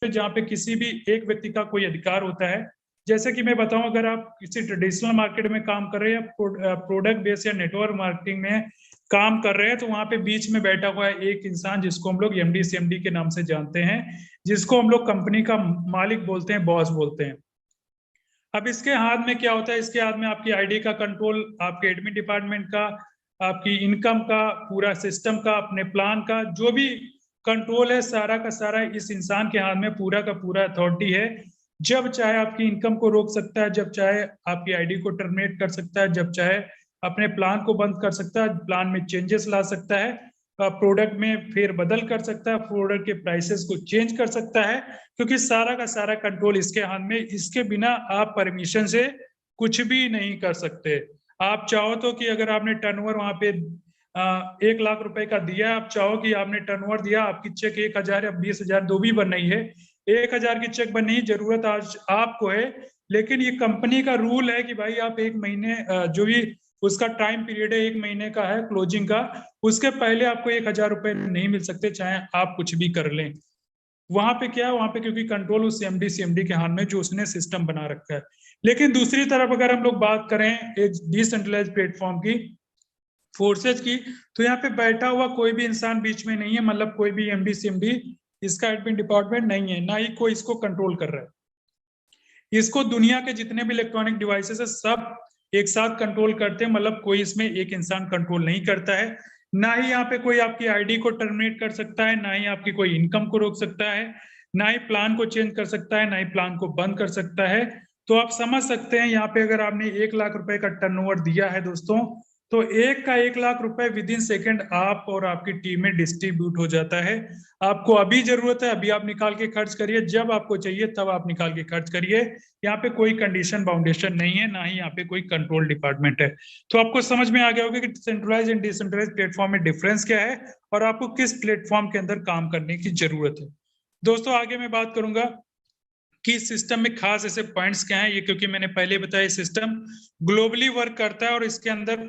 जहां पे किसी भी एक व्यक्ति का कोई अधिकार होता है, जैसे कि मैं बताऊं, अगर आप किसी ट्रेडिशनल मार्केट में काम कर रहे हैं या प्रोडक्ट बेस या नेटवर्क मार्केटिंग में काम कर रहे हैं, तो वहां पे बीच में बैठा हुआ है एक इंसान जिसको हम लोग एमडी सीएमडी के नाम से जानते हैं, जिसको हम लोग कंपनी का मालिक बोलते हैं, बॉस बोलते हैं। अब इसके हाथ में क्या होता है, इसके हाथ में आपकी आईडी का कंट्रोल, आपके एडमिन डिपार्टमेंट का, आपकी इनकम का, पूरा सिस्टम का, अपने प्लान का जो भी कंट्रोल है, सारा का सारा इस इंसान के हाथ में पूरा का पूरा अथॉरिटी है। जब चाहे आपकी इनकम को रोक सकता है, जब चाहे आपकी आईडी को टर्मिनेट कर सकता है, जब चाहे अपने प्लान को बंद कर सकता है, प्लान में चेंजेस ला सकता है, प्रोडक्ट में फेर बदल कर सकता है, प्रोडक्ट के प्राइसेस को चेंज कर सकता है, क्योंकि सारा का सारा कंट्रोल इसके हाथ में। इसके बिना आप परमिशन से कुछ भी नहीं कर सकते। आप चाहो तो कि अगर आपने टर्नओवर वहां पे 1 लाख रुपए का दिया, आप चाहो कि आपने टर्नओवर दिया, आपकी चेक 1,000 या 20,000 दो भी बन रही है, 1,000 की चेक बनने की जरूरत आज आपको है, लेकिन ये कंपनी का रूल है कि भाई आप 1 महीने जो भी उसका टाइम पीरियड है 1 महीने का है क्लोजिंग का, उसके पहले आपको 1,000 रुपए नहीं मिल सकते, चाहे आप कुछ भी कर लें। वहां पे क्या है, वहां पे क्योंकि कंट्रोल उस एमडी सीएमडी के हाथ में जो उसने सिस्टम बना रखा है। लेकिन दूसरी तरफ अगर हम लोग बात करें एक डिसेंट्रलाइज्ड प्लेटफॉर्म की, फोर्सेज की, तो यहाँ पे बैठा हुआ कोई भी इंसान बीच में नहीं है, मतलब कोई भी एमडी सीएमडी इसका एडमिन डिपार्टमेंट नहीं है, ना ही कोई इसको कंट्रोल कर रहा है। इसको दुनिया के जितने भी इलेक्ट्रॉनिक डिवाइसेस है सब एक साथ कंट्रोल करते हैं, मतलब कोई इसमें एक इंसान कंट्रोल नहीं करता है। ना ही यहाँ पे कोई आपकी आईडी को टर्मिनेट कर सकता है, ना ही आपकी कोई इनकम को रोक सकता है, ना ही प्लान को चेंज कर सकता है, ना ही प्लान को बंद कर सकता है। तो आप समझ सकते हैं यहाँ पे अगर आपने 1 लाख रुपए का टर्नओवर दिया है दोस्तों, तो 1 लाख रुपए विद इन सेकेंड आप और आपकी टीम में डिस्ट्रीब्यूट हो जाता है। आपको अभी जरूरत है अभी आप निकाल के खर्च करिए, जब आपको चाहिए तब आप निकाल के खर्च करिए। यहाँ पे कोई कंडीशन बाउंडेशन नहीं है, ना ही यहाँ पे कोई कंट्रोल डिपार्टमेंट है। तो आपको समझ में आ गया होगा कि सेंट्रलाइज एंड डिसेंट्रलाइज प्लेटफॉर्म में डिफरेंस क्या है और आपको किस प्लेटफॉर्म के अंदर काम करने की जरूरत है। दोस्तों आगे मैं बात करूंगा कि सिस्टम में खास ऐसे पॉइंट्स क्या हैं, ये क्योंकि मैंने पहले बताया सिस्टम ग्लोबली वर्क करता है और इसके अंदर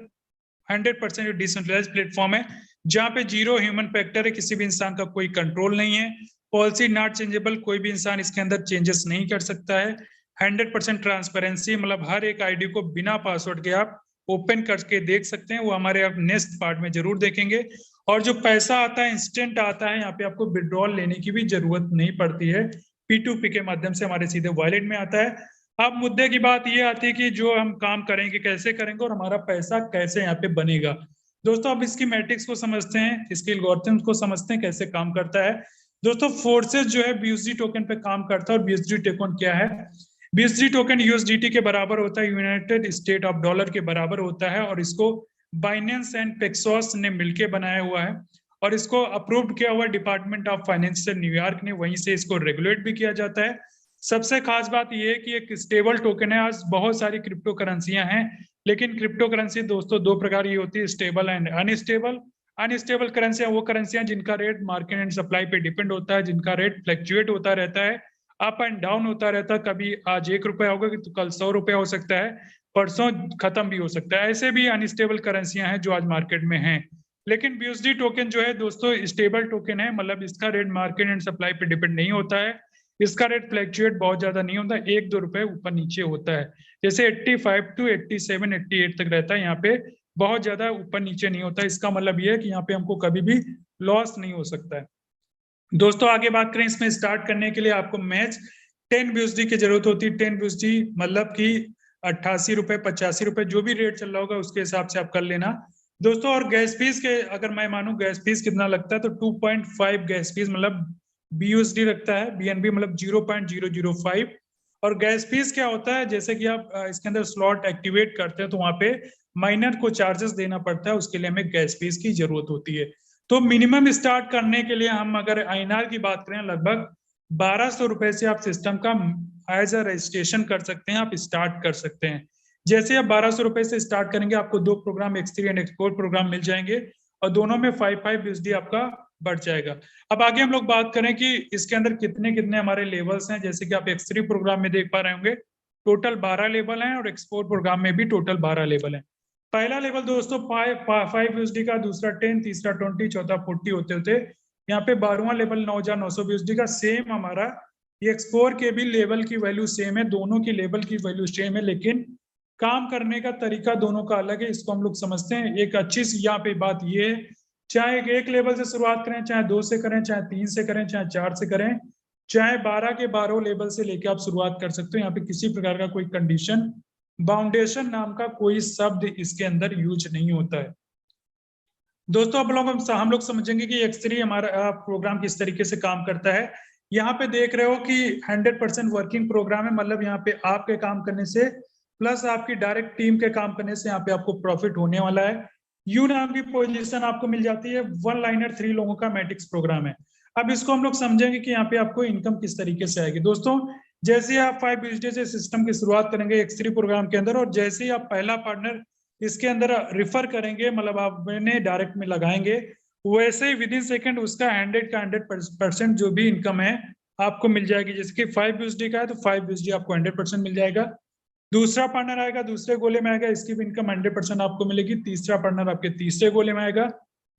100% डिसेंट्रलाइज्ड प्लेटफॉर्म है, जहां पे 0 ह्यूमन फैक्टर है, किसी भी इंसान का कोई कंट्रोल नहीं है, पॉलिसी नॉट चेंजेबल, कोई भी इंसान इसके अंदर चेंजेस नहीं कर सकता है, 100% ट्रांसपेरेंसी, मतलब हर एक आईडी को बिना पासवर्ड के आप ओपन करके देख सकते हैं, वो हमारे आप नेक्स्ट पार्ट में जरूर देखेंगे। और जो पैसा आता है इंस्टेंट आता है, यहाँ पे आपको विड्रॉल लेने की भी जरूरत नहीं पड़ती है, P2P के माध्यम से हमारे सीधे वॉलेट में आता है। अब मुद्दे की बात ये आती है कि जो हम काम करेंगे कैसे करेंगे और हमारा पैसा कैसे यहाँ पे बनेगा। दोस्तों अब इसकी मैट्रिक्स को समझते हैं, इसके एल्गोरिथम्स को समझते हैं कैसे काम करता है। दोस्तों फोर्सेस जो है BUSD टोकन पे काम करता है, और BUSD टोकन क्या है, BUSD टोकन USDT के बराबर होता है, यूनाइटेड स्टेट ऑफ डॉलर के बराबर होता है, और इसको बाइनेंस एंड पेक्सॉस ने मिलकर बनाया हुआ है, और इसको अप्रूव्ड किया हुआ डिपार्टमेंट ऑफ फाइनेंस से न्यूयॉर्क ने, वहीं से इसको रेगुलेट भी किया जाता है। सबसे खास बात यह है कि एक स्टेबल टोकन है। आज बहुत सारी क्रिप्टो करेंसियां हैं, लेकिन क्रिप्टो करेंसी दोस्तों 2 प्रकार की होती है, स्टेबल एंड अनस्टेबल। अनस्टेबल करेंसियां वो करेंसियां जिनका रेट मार्केट एंड सप्लाई पे डिपेंड होता है, जिनका रेट फ्लक्चुएट होता रहता है, अप एंड डाउन होता रहता है, कभी आज 1 रुपया होगा तो कल 100 रुपया हो सकता है, परसों खत्म भी हो सकता है। ऐसे भी अनस्टेबल करेंसियां हैं जो आज मार्केट में हैं। लेकिन BUSD टोकन जो है दोस्तों स्टेबल टोकन है, मतलब इसका रेट मार्केट एंड सप्लाई पे डिपेंड नहीं होता है, इसका रेट फ्लक्चुएट बहुत ज्यादा नहीं होता, 1-2 रुपए ऊपर नीचे होता है, जैसे 85 to 87, 88 तक रहता है, यहाँ पे बहुत ज्यादा ऊपर नीचे नहीं होता। इसका मतलब ये है कि यहाँ पे हमको कभी भी लॉस नहीं हो सकता है। दोस्तों आगे बात करें, इसमें स्टार्ट करने के लिए आपको मैच 10 BUSD की जरूरत होती है। 10 BUSD मतलब कि 88 रुपए, 85 रुपए, जो भी रेट चल रहा होगा उसके हिसाब से आप कर लेना दोस्तों। और गैस फीस के अगर मैं मानूं गैस फीस कितना लगता है, तो 2.5 गैस फीस मतलब BUSD लगता है, BNB मतलब 0.005। और गैस फीस क्या होता है, जैसे कि आप इसके अंदर स्लॉट एक्टिवेट करते हैं तो वहां पे माइनर को चार्जेस देना पड़ता है, उसके लिए हमें गैस फीस की जरूरत होती है। तो मिनिमम स्टार्ट करने के लिए हम अगर INR की बात करें, लगभग 1200 रुपए से आप सिस्टम का एज अ रजिस्ट्रेशन कर सकते हैं, आप स्टार्ट कर सकते हैं। जैसे आप 1200 रुपए से स्टार्ट करेंगे, आपको 2 programme X3 and X4 programme मिल जाएंगे, और दोनों में 5 BUSD आपका बढ़ जाएगा। अब आगे हम लोग बात करें कि इसके अंदर कितने कितने हमारे लेवल्स हैं। जैसे कि आप X3 प्रोग्राम में देख पा रहे होंगे टोटल 12 लेवल हैं, और X4 प्रोग्राम में भी टोटल 12 लेवल हैं। पहला लेवल दोस्तों 5 BUSD का, दूसरा 10, तीसरा 20, चौथा 40 होते होते यहाँ पे 12वां लेवल 9,900 BUSD का सेम हमारा ये X4 के भी लेवल की वैल्यू सेम है, दोनों की लेवल की वैल्यू सेम है, लेकिन काम करने का तरीका दोनों का अलग है, इसको हम लोग समझते हैं। एक अच्छी सी यहाँ पे बात ये है, चाहे एक लेवल से शुरुआत करें, चाहे 2 से करें, चाहे 3 से करें, चाहे 4 से करें, चाहे 12 के 12 लेवल से लेके आप शुरुआत कर सकते हो। यहाँ पे किसी प्रकार का कोई कंडीशन, बाउंडेशन नाम का कोई शब्द इसके अंदर यूज नहीं होता है। दोस्तों हम लोग समझेंगे कि X3 हमारा प्रोग्राम किस तरीके से काम करता है। यहाँ पे देख रहे हो कि 100% वर्किंग प्रोग्राम है, मतलब यहाँ पे आपके काम करने से प्लस आपकी डायरेक्ट टीम के काम करने से यहाँ पे आपको प्रॉफिट होने वाला है। यू नाम की पोजीशन आपको मिल जाती है, 1 लाइनर 3 लोगों का मैट्रिक्स प्रोग्राम है। अब इसको हम लोग समझेंगे कि यहाँ पे आपको इनकम किस तरीके से आएगी। दोस्तों जैसे ही आप 5 बिजनेस से सिस्टम की शुरुआत करेंगे X3 प्रोग्राम के अंदर, और जैसे ही आप पहला पार्टनर इसके अंदर रिफर करेंगे, मतलब आप मैंने डायरेक्ट में लगाएंगे, वैसे ही विद इन सेकेंड उसका 100% जो भी इनकम है आपको मिल जाएगी। जैसे कि 5 USD का है तो 5 USD आपको 100% मिल जाएगा। दूसरा पार्टनर आएगा, दूसरे गोले में आएगा, इसकी भी इनकम 100% आपको मिलेगी। तीसरा पार्टनर आपके तीसरे गोले में आएगा,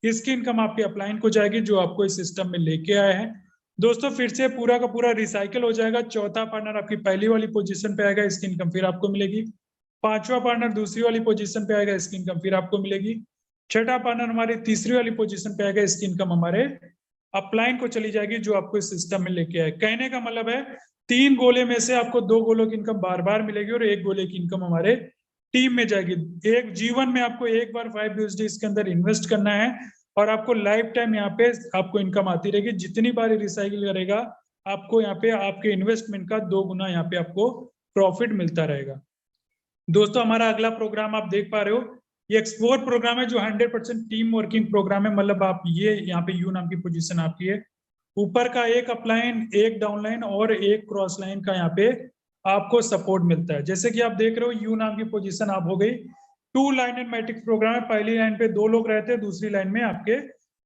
इसकी इनकम आपके अपलाइन को जाएगी जो आपको इस सिस्टम में लेके आए हैं। दोस्तों फिर से पूरा का पूरा रिसाइकिल हो जाएगा। चौथा पार्टनर आपकी पहली वाली पोजीशन पे आएगा, इसकी इनकम फिर आपको मिलेगी। पांचवा पार्टनर दूसरी वाली पोजीशन पे आएगा, इसकी इनकम फिर आपको मिलेगी। छठा पार्टनर हमारे तीसरी वाली पोजीशन पे आएगा, इसकी इनकम हमारे अपलाइन को चली जाएगी जो आपको इस सिस्टम में लेके आए। कहने का मतलब है 3 गोले में से आपको 2 गोलों की इनकम बार बार मिलेगी और 1 गोले की इनकम हमारे टीम में जाएगी। एक जीवन में आपको एक बार 5 USD इसके अंदर इन्वेस्ट करना है और आपको लाइफ टाइम यहाँ पे आपको इनकम आती रहेगी। जितनी बार रिसाइकिल करेगा आपको यहाँ पे आपके इन्वेस्टमेंट का 2 गुना यहाँ पे आपको प्रॉफिट मिलता रहेगा। दोस्तों हमारा अगला प्रोग्राम आप देख पा रहे हो, ये X4 प्रोग्राम है जो 100% टीम वर्किंग प्रोग्राम है। मतलब आप ये यहाँ पे यू नाम की पोजीशन आपकी है, ऊपर का एक अपलाइन, एक डाउनलाइन और एक क्रॉस लाइन का यहाँ पे आपको सपोर्ट मिलता है। जैसे कि आप देख रहे हो यू नाम की पोजीशन आप हो गई 2 लाइनर मैट्रिक्स प्रोग्राम है। पहली लाइन पे 2 लोग रहते हैं, दूसरी लाइन में आपके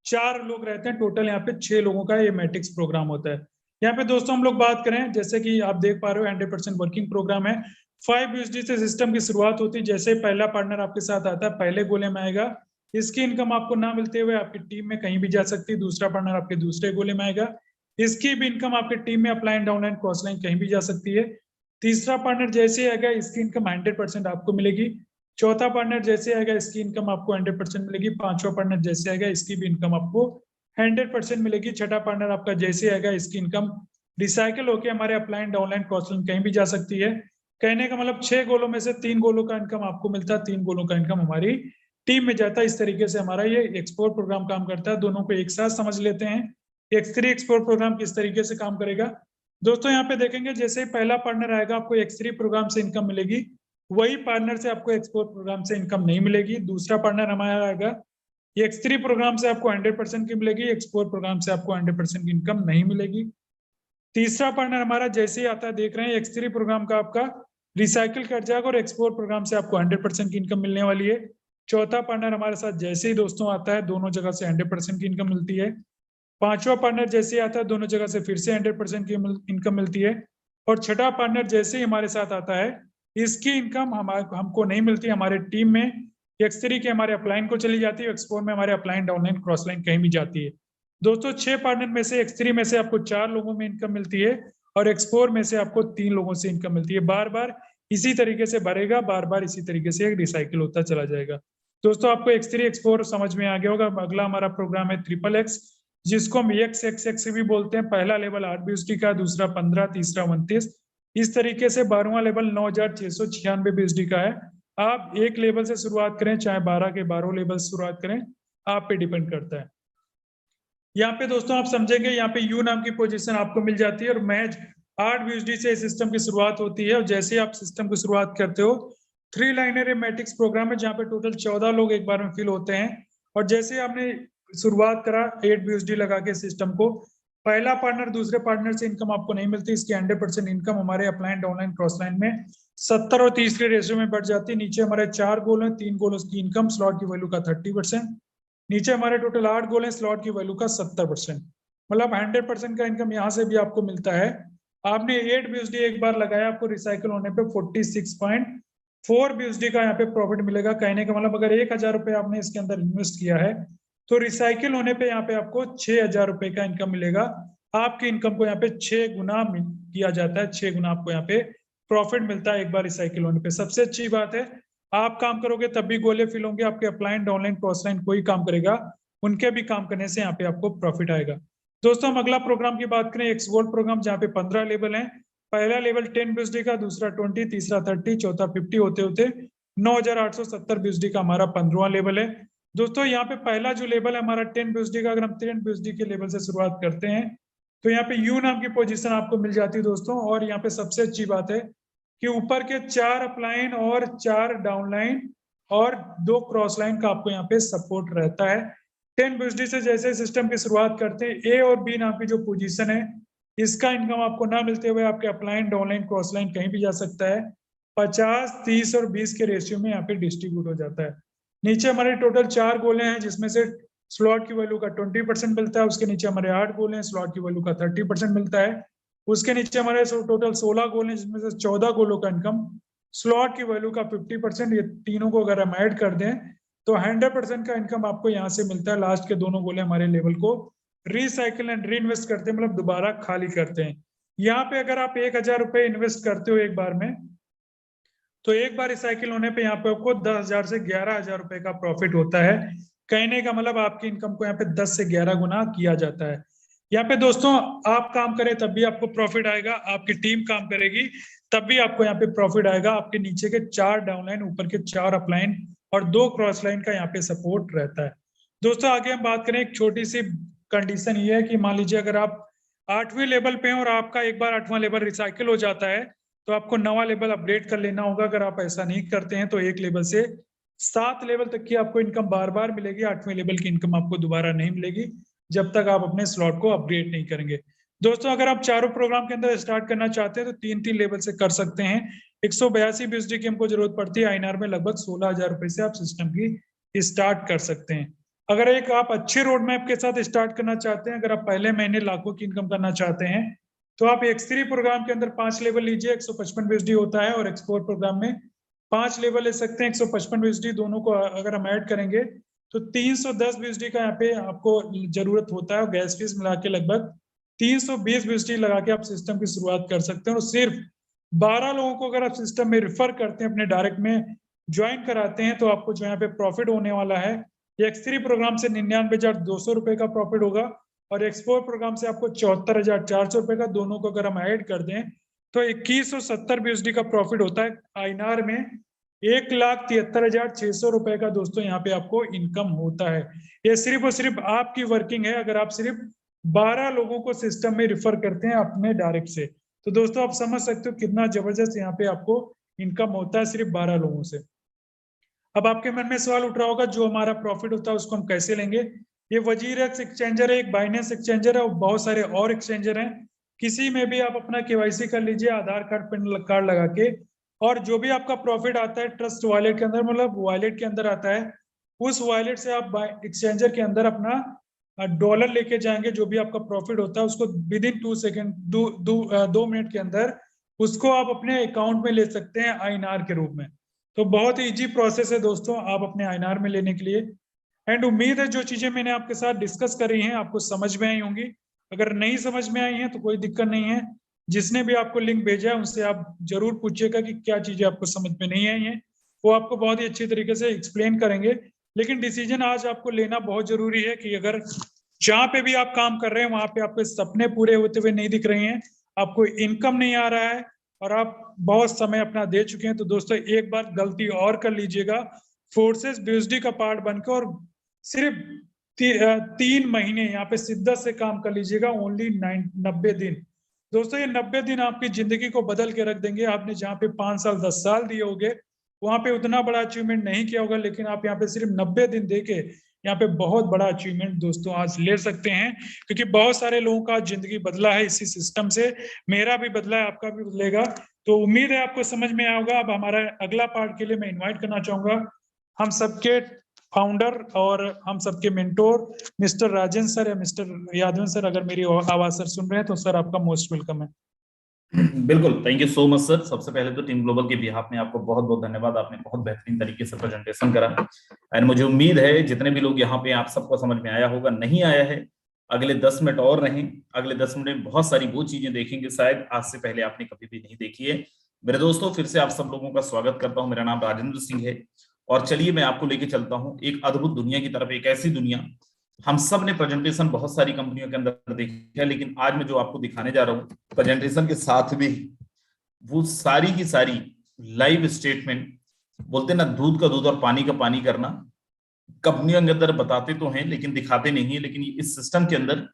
4 लोग रहते हैं, टोटल यहाँ पे 6 लोगों का ये मैट्रिक्स प्रोग्राम होता है। यहाँ पे दोस्तों हम लोग बात करें, जैसे कि आप देख पा रहे हो 100% वर्किंग प्रोग्राम है। 5 USD से सिस्टम की शुरुआत होती है। जैसे पहला पार्टनर आपके साथ आता है, पहले गोले में आएगा, इसकी इनकम आपको ना मिलते हुए आपकी टीम में कहीं भी जा सकती है। दूसरा पार्टनर आपके दूसरे गोले में आएगा, इसकी भी इनकम आपके टीम में अपलाइन, डाउनलाइन, क्रॉस लाइन कहीं भी जा सकती है। तीसरा पार्टनर जैसे आएगा, इसकी इनकम 100% आपको मिलेगी। चौथा पार्टनर जैसे आएगा, इसकी इनकम आपको 100% मिलेगी। पांचवा पार्टनर जैसे आएगा, इसकी भी इनकम आपको 100% मिलेगी। छठा पार्टनर आपका जैसे आएगा, इसकी इनकम रिसाइकिल होकर हमारे अपलाइन, डाउनलाइन, क्रॉस लाइन कहीं भी जा सकती है। कहने का मतलब 6 गोलों में से 3 गोलों का इनकम आपको मिलता है, 3 गोलों का इनकम हमारी टीम में जाता है। इस तरीके से हमारा ये X4 प्रोग्राम काम करता है। दोनों को एक साथ समझ लेते हैं X3 X4 प्रोग्राम किस तरीके से काम करेगा। दोस्तों यहाँ पे देखेंगे, जैसे पहला पार्टनर आएगा आपको X3 प्रोग्राम से इनकम मिलेगी, वही पार्टनर से आपको X4 प्रोग्राम से इनकम नहीं मिलेगी। दूसरा पार्टनर हमारा आएगा, X3 प्रोग्राम से आपको 100% की मिलेगी, X4 प्रोग्राम से आपको 100% की इनकम नहीं मिलेगी। तीसरा पार्टनर हमारा जैसे ही आता है, देख रहे हैं X3 प्रोग्राम का आपका रिसाइकिल कर जाएगा और X4 प्रोग्राम से आपको 100% की इनकम मिलने वाली है। चौथा पार्टनर हमारे साथ जैसे ही दोस्तों आता है, दोनों जगह से 100% की इनकम मिलती है। पांचवा पार्टनर जैसे ही आता है, दोनों जगह से फिर से 100% की इनकम मिलती है। और छठा पार्टनर जैसे ही हमारे साथ आता है, इसकी इनकम हमको नहीं मिलती, हमारे टीम में X3 के हमारे अपलाइन को चली जाती है, X4 में हमारे अपलाइन, डाउनलाइन, क्रॉस लाइन कहीं भी जाती है। दोस्तों 6 पार्टनर में से X3 में से आपको 4 लोगों में इनकम मिलती है और X4 में से आपको 3 लोगों से इनकम मिलती है। बार बार इसी तरीके से भरेगा, बार बार इसी तरीके से रिसाइकिल होता चला जाएगा। दोस्तों आपको X3 X4 समझ में आ गया होगा। अगला हमारा प्रोग्राम है XXX, जिसको हम XXX भी बोलते हैं। पहला लेवल 8 BSD का, दूसरा 15, तीसरा 29, इस तरीके से 12वां लेवल 9696 BSD का है। आप एक लेवल से शुरुआत करें, चाहे 12 के 12 लेवल से शुरुआत करें, आप पे डिपेंड करता है। यहाँ पे दोस्तों आप समझेंगे, यहाँ पे यू नाम की पोजीशन आपको मिल जाती है और मैच 8 BSD से सिस्टम की शुरुआत होती है। और जैसे आप सिस्टम की शुरुआत करते हो, 3 लाइनर मैट्रिक्स प्रोग्राम है जहाँ पे टोटल 14 लोग एक बार में फिल होते हैं। और जैसे आपने शुरुआत करा 8 BSD लगा के सिस्टम को, पहला पार्टनर दूसरे पार्टनर से इनकम आपको नहीं मिलती। इसकी 100% इनकम हमारे अपलाइन, डाउनलाइन, क्रॉस लाइन में 70 और 30 के रेशियो में बढ़ जाती है। नीचे हमारे 4 गोल हैं, 3 गोलों की इनकम स्लॉट की वैल्यू का 30%। नीचे हमारे टोटल 8 गोल हैं, स्लॉट की वैल्यू का 70%, मतलब 100% का इनकम यहाँ से भी आपको मिलता है। आपने 8 BSD एक बार लगाया, आपको रिसाइकिल होने पे 46.4 BSD का यहाँ पे प्रॉफिट मिलेगा। कहने का मतलब अगर 1000 रुपये आपने इसके अंदर इन्वेस्ट किया है तो रिसाइकिल होने पे यहाँ पे आपको 6000 रुपये का इनकम मिलेगा। आपकी इनकम को यहाँ पे 6 गुना किया जाता है, 6 गुना आपको यहाँ पे प्रॉफिट मिलता है एक बार रिसाइकिल होने पे। सबसे अच्छी बात है, आप काम करोगे तब भी गोले फिल होंगे, आपके अपलाइन डाउनलाइन क्रॉसलाइन कोई काम करेगा उनके भी काम करने से यहाँ पे आपको प्रॉफिट आएगा। दोस्तों हम अगला प्रोग्राम की बात करें, एक्स गोल्ड प्रोग्राम, जहाँ पे 15 लेवल है। पहला लेवल 10 BUSD का, दूसरा 20, तीसरा 30, चौथा 50 होते होते 9,870 BUSD का हमारा 15वां लेवल है। दोस्तों यहाँ पे पहला जो लेवल है हमारा 10 BUSD का, अगर हम 10 BUSD के लेवल से शुरुआत करते हैं तो यहाँ पे यू नाम की पोजीशन आपको मिल जाती है दोस्तों। और यहाँ पे सबसे अच्छी बात है कि ऊपर के 4 अपलाइन और 4 डाउनलाइन और 2 क्रॉस लाइन का आपको यहाँ पे सपोर्ट रहता है। 10 BUSD से जैसे सिस्टम की शुरुआत करते हैं, ए और बी नाम की जो पोजीशन है इसका इनकम आपको ना मिलते हुए आपके अपलाइन डाउनलाइन क्रॉस लाइन कहीं भी जा सकता है। 50, 30 और 20 के रेशियो में यहाँ पे डिस्ट्रीब्यूट हो जाता है। नीचे हमारे टोटल 4 गोले हैं, जिसमें से स्लॉट की वैल्यू का 20% मिलता है। उसके नीचे हमारे 8 गोले हैं, स्लॉट की वैल्यू का 30% मिलता है। उसके नीचे हमारे टोटल 16 गोल हैं, जिसमें से 14 गोलों का इनकम स्लॉट की वैल्यू का 50%। ये तीनों को अगर हम ऐड कर दें तो 100% का इनकम आपको यहाँ से मिलता है। लास्ट के दोनों गोले हमारे लेवल को रिसाइकिल एंड री इन्वेस्ट करते हैं, मतलब दोबारा खाली करते हैं। यहाँ पे अगर आप 1,000 रुपए इन्वेस्ट करते हो एक बार में, तो एक बार रिसाइकिल होने पे यहाँ पे आपको 10,000 से 11,000 रुपए का प्रॉफिट होता है। कहने का मतलब आपकी इनकम को यहाँ पे 10 से 11 गुना किया जाता है। यहाँ पे दोस्तों आप काम करें तब भी आपको प्रॉफिट आएगा, आपकी टीम काम करेगी तब भी आपको यहाँ पे प्रॉफिट आएगा। आपके नीचे के 4 डाउनलाइन, ऊपर के 4 अपलाइन और 2 क्रॉस लाइन का यहाँ पे सपोर्ट रहता है। दोस्तों आगे हम बात करें, एक छोटी सी कंडीशन ये है कि मान लीजिए अगर आप 8वीं लेवल पे हैं और आपका एक बार 8वां लेवल रिसाइकिल हो जाता है तो आपको 9वां लेवल अपग्रेड कर लेना होगा। अगर आप ऐसा नहीं करते हैं तो 1 लेवल से 7 लेवल तक की आपको इनकम बार बार मिलेगी। 8वें लेवल की इनकम आपको दोबारा नहीं मिलेगी जब तक आप अपने स्लॉट को अपग्रेड नहीं करेंगे। दोस्तों अगर आप चारों प्रोग्राम के अंदर स्टार्ट करना चाहते हैं तो 3-3 लेवल से कर सकते हैं। 182 BUSD की हमको जरूरत पड़ती है। INR में लगभग 16,000 रुपए से आप सिस्टम की स्टार्ट कर सकते हैं। अगर एक आप अच्छे रोड मैप के साथ स्टार्ट करना चाहते हैं, अगर आप पहले महीने लाखों की इनकम करना चाहते हैं तो आप X3 प्रोग्राम के अंदर 5 लेवल लीजिए, 155 BUSD होता है। और X4 प्रोग्राम में 5 लेवल ले सकते हैं, 155 BUSD। दोनों को अगर हम ऐड करेंगे तो 310 BUSD का यहाँ पे आपको जरूरत होता है। और गैस फीस मिला के लगभग 320 BUSD लगा के आप सिस्टम की शुरुआत कर सकते हैं। और सिर्फ 12 लोगों को अगर आप सिस्टम में रिफर करते हैं, अपने डायरेक्ट में ज्वाइन कराते हैं, तो आपको जो यहाँ पे प्रॉफिट होने वाला है, X3 प्रोग्राम से 99,200 रुपए का प्रॉफिट होगा और X4 प्रोग्राम से आपको 74,400 रुपए का। दोनों को अगर हम ऐड कर दें तो 2170 BUSD का प्रॉफिट होता है। INR में 1,73,600 रुपए का दोस्तों यहाँ पे आपको इनकम होता है। ये सिर्फ और सिर्फ आपकी वर्किंग है, अगर आप सिर्फ 12 लोगों को सिस्टम में रिफर करते हैं अपने डायरेक्ट से। तो दोस्तों आप समझ सकते हो कितना जबरदस्त यहाँ पे आपको इनकम होता है सिर्फ 12 लोगों से। अब आपके मन में सवाल उठ रहा होगा, जो हमारा प्रॉफिट होता है उसको हम कैसे लेंगे? ये वजीरेक्स एक्सचेंजर है, एक बाइनेंस एक्सचेंजर है और बहुत सारे और एक्सचेंजर हैं। किसी में भी आप अपना KYC कर लीजिए, आधार कार्ड पैन कार्ड लगा के, और जो भी आपका प्रॉफिट आता है ट्रस्ट वॉलेट के अंदर, मतलब वॉलेट के अंदर आता है, उस वॉलेट से आप एक्सचेंजर के अंदर अपना डॉलर लेके जाएंगे। जो भी आपका प्रॉफिट होता है उसको विद इन 2 मिनट के अंदर उसको आप अपने अकाउंट में ले सकते हैं INR के रूप में। तो बहुत ही इजी प्रोसेस है दोस्तों आप अपने INR में लेने के लिए। एंड उम्मीद है जो चीजें मैंने आपके साथ डिस्कस करी हैं आपको समझ में आई होंगी। अगर नहीं समझ में आई हैं तो कोई दिक्कत नहीं है, जिसने भी आपको लिंक भेजा है उनसे आप जरूर पूछिएगा कि क्या चीजें आपको समझ में नहीं आई हैं। वो आपको बहुत ही अच्छी तरीके से एक्सप्लेन करेंगे। लेकिन डिसीजन आज आपको लेना बहुत जरूरी है कि अगर जहाँ पे भी आप काम कर रहे हैं वहां पे आपके सपने पूरे होते हुए नहीं दिख रहे हैं, आपको इनकम नहीं आ रहा है और आप बहुत समय अपना दे चुके हैं, तो दोस्तों एक बार गलती और कर लीजिएगा। फोर्सेस BUSD का पार्ट बनकर और सिर्फ 3 महीने यहाँ पे शिद्दत से काम कर लीजिएगा। ओनली 90 दिन दोस्तों, ये 90 दिन आपकी जिंदगी को बदल के रख देंगे। आपने जहाँ पे 5 साल 10 साल दिए होंगे वहां पे उतना बड़ा अचीवमेंट नहीं किया होगा, लेकिन आप यहाँ पे सिर्फ 90 दिन दे के यहाँ पे बहुत बड़ा अचीवमेंट दोस्तों आज ले सकते हैं। क्योंकि बहुत सारे लोगों का जिंदगी बदला है इसी सिस्टम से, मेरा भी बदला है, आपका भी बदलेगा। तो उम्मीद है आपको समझ में आया होगा। अब हमारा अगला पार्ट के लिए मैं इन्वाइट करना चाहूंगा हम सबके फाउंडर और हम सबके मेंटोर मिस्टर राजेंद्र सर या मिस्टर यादव सर। अगर मेरी आवाज सर सुन रहे हैं तो सर आपका मोस्ट वेलकम है। बिल्कुल, thank you so much sir. सबसे पहले तो टीम ग्लोबल के बिहाफ में आपको बहुत बहुत धन्यवाद। आपने बहुत बेहतरीन तरीके से प्रेजेंटेशन करा एंड मुझे उम्मीद है जितने भी लोग यहाँ पे आप सबको समझ में आया होगा। नहीं आया है, अगले 10 मिनट और रहें। अगले 10 मिनट में बहुत सारी वो चीजें देखेंगे शायद आज से पहले आपने कभी भी नहीं देखी है। मेरे दोस्तों, फिर से आप सब लोगों का स्वागत करता हूं। मेरा नाम राजेंद्र सिंह है और चलिए मैं आपको लेके चलता हूं एक अद्भुत दुनिया की तरफ, एक ऐसी दुनिया हम सब ने प्रेजेंटेशन बहुत सारी कंपनियों के अंदर देखी है, लेकिन आज मैं जो आपको दिखाने जा रहा हूँ प्रेजेंटेशन के साथ में वो सारी की सारी लाइव स्टेटमेंट, बोलते ना दूध का दूध और पानी का पानी करना, कंपनियों के अंदर बताते तो हैं लेकिन दिखाते नहीं है। लेकिन इस सिस्टम के अंदर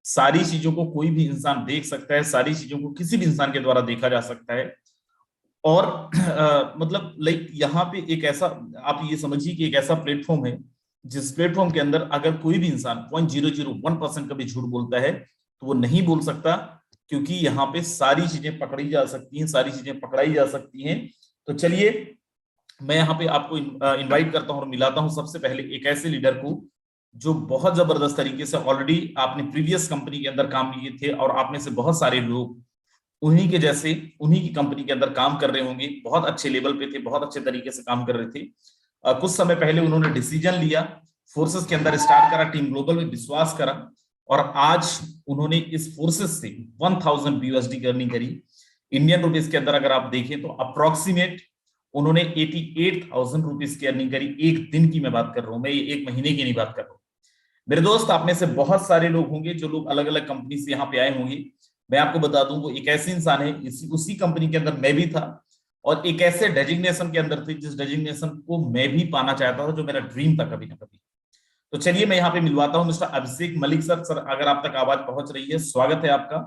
सारी चीजों को कोई भी इंसान देख सकता है, सारी चीजों को किसी भी इंसान के द्वारा देखा जा सकता है। और मतलब लाइक यहाँ पे एक ऐसा, आप ये समझिए कि एक ऐसा प्लेटफॉर्म है जिस प्लेटफॉर्म के अंदर अगर कोई भी इंसान 0.001% का भी झूठ बोलता है तो वो नहीं बोल सकता, क्योंकि यहाँ पे सारी चीजें पकड़ी जा सकती हैं, सारी चीजें पकड़ाई जा सकती हैं। तो चलिए मैं यहाँ पे आपको इनवाइट करता हूँ और मिलाता हूँ सबसे पहले एक ऐसे लीडर को जो बहुत जबरदस्त तरीके से ऑलरेडी आपने प्रीवियस कंपनी के अंदर काम किए थे और आप में से बहुत सारे लोग उन्हीं के जैसे उन्हीं की कंपनी के अंदर काम कर रहे होंगे, बहुत अच्छे लेवल पे थे, बहुत अच्छे तरीके से काम कर रहे थे। कुछ समय पहले उन्होंने डिसीजन लिया, फोर्सेस के अंदर स्टार्ट करा, टीम ग्लोबल में विश्वास करा और आज उन्होंने इस फोर्सेस से 1000 USD की अर्निंग करी। इंडियन रुपीज के अंदर अगर आप देखें तो अप्रोक्सीमेट उन्होंने 88,000 रुपीज की अर्निंग करी। एक दिन की मैं बात कर रहा हूं, मैं ये एक महीने की नहीं बात कर रहा हूं। मेरे दोस्त, आप में से बहुत सारे लोग होंगे जो लोग अलग अलग कंपनी से यहाँ पे आए होंगे। मैं आपको बता दूं वो एक ऐसे इंसान है, उसी कंपनी के अंदर मैं भी था और एक ऐसे डेजिग्नेशन के अंदर थे जिस डेजिग्नेशन को मैं भी पाना चाहता था, जो मेरा ड्रीम था कभी ना कभी। तो चलिए मैं यहाँ पे मिलवाता हूँ मिस्टर अभिषेक मलिक सर। सर अगर आप तक आवाज पहुंच रही है, स्वागत है आपका।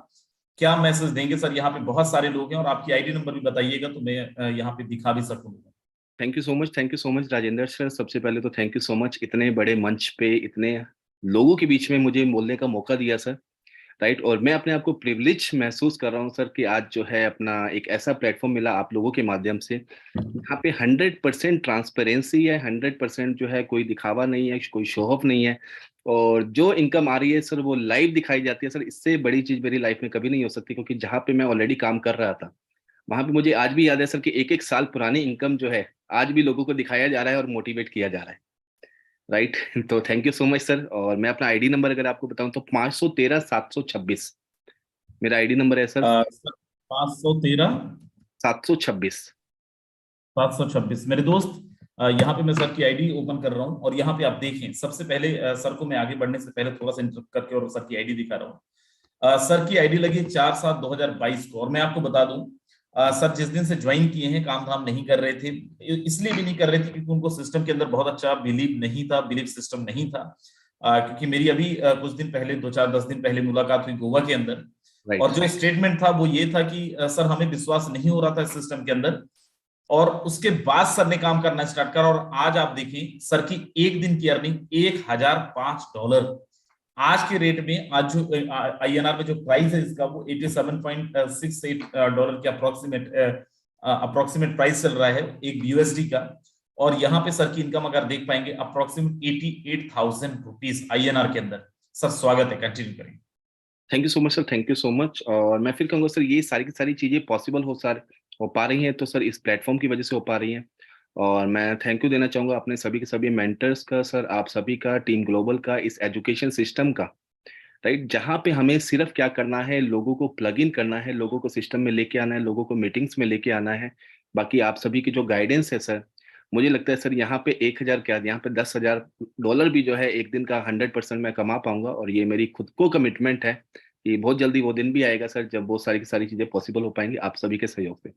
क्या मैसेज देंगे सर? यहाँ पे बहुत सारे लोग हैं और आपकी आईडी नंबर भी बताइएगा तो मैं यहाँ पे दिखा भी सकूंगा। Thank you so much Rajendra sir. सबसे पहले तो थैंक यू सो मच इतने बड़े मंच पे इतने लोगों के बीच में मुझे बोलने का मौका दिया सर। राइट, और मैं अपने आप को प्रिविलेज महसूस कर रहा हूँ सर कि आज जो है अपना एक ऐसा प्लेटफॉर्म मिला आप लोगों के माध्यम से, यहाँ पे 100% ट्रांसपेरेंसी है, 100% जो है कोई दिखावा नहीं है, कोई शो ऑफ नहीं है, और जो इनकम आ रही है सर वो लाइव दिखाई जाती है सर। इससे बड़ी चीज मेरी लाइफ में कभी नहीं हो सकती, क्योंकि जहाँ पे मैं ऑलरेडी काम कर रहा था वहां पे मुझे आज भी याद है सर कि एक एक साल पुरानी इनकम जो है आज भी लोगों को दिखाया जा रहा है और मोटिवेट किया जा रहा है। राइट तो thank you so much sir. और मैं अपना आईडी नंबर अगर आपको बताऊं तो 513-726 मेरा आईडी नंबर है सर। 513 726 726। मेरे दोस्त, यहाँ पे मैं सर की आईडी ओपन कर रहा हूँ और यहाँ पे आप देखें, सबसे पहले सर को मैं आगे बढ़ने से पहले थोड़ा सा इंटरप्ट करके और सर की आईडी दिखा रहा हूँ। सर की आईडी लगी 4/7/2022 को, और मैं आपको बता दूं सर जिस दिन से ज्वाइन किए हैं काम धाम नहीं कर रहे थे। इसलिए भी नहीं कर रहे थे क्योंकि उनको सिस्टम के अंदर बहुत अच्छा बिलीव नहीं था, बिलीव सिस्टम नहीं था। क्योंकि मेरी अभी कुछ दिन पहले 2-4-10 दिन पहले मुलाकात हुई गोवा के अंदर, और जो स्टेटमेंट था वो ये था कि सर हमें विश्वास नहीं हो रहा था सिस्टम के अंदर, और उसके बाद सर ने काम करना स्टार्ट करा। और आज आप देखें सर की एक दिन की अर्निंग $1005। आज के रेट में आज जो INR में जो प्राइस है इसका वो $87.68 के अप्रोक्सीमेट प्राइस चल रहा है एक USD का। और यहाँ पे सर की इनकम अगर देख पाएंगे अप्रोक्सीमेट 88,000 रुपीज INR के अंदर। सर स्वागत है, कंटिन्यू करें। Thank you so much sir, thank you so much. और मैं फिर कहूँगा सर ये सारी की सारी चीजें पॉसिबल हो पा रही हैं तो सर इस प्लेटफॉर्म की वजह से हो पा रही हैं। और मैं थैंक यू देना चाहूंगा अपने सभी के सभी मेंटर्स का सर, आप सभी का, टीम ग्लोबल का, इस एजुकेशन सिस्टम का। राइट, जहाँ पे हमें सिर्फ क्या करना है, लोगों को प्लग इन करना है, लोगों को सिस्टम में लेके आना है, लोगों को मीटिंग्स में लेके आना है। बाकी आप सभी की जो गाइडेंस है सर, मुझे लगता है सर यहाँ पे 1,000 क्या, यहाँ पे $10,000 भी जो है एक दिन का 100% मैं कमा पाऊंगा। और ये मेरी खुद को कमिटमेंट है कि बहुत जल्दी वो दिन भी आएगा सर जब वो सारी की सारी चीजें पॉसिबल हो पाएंगी आप सभी के सहयोग से।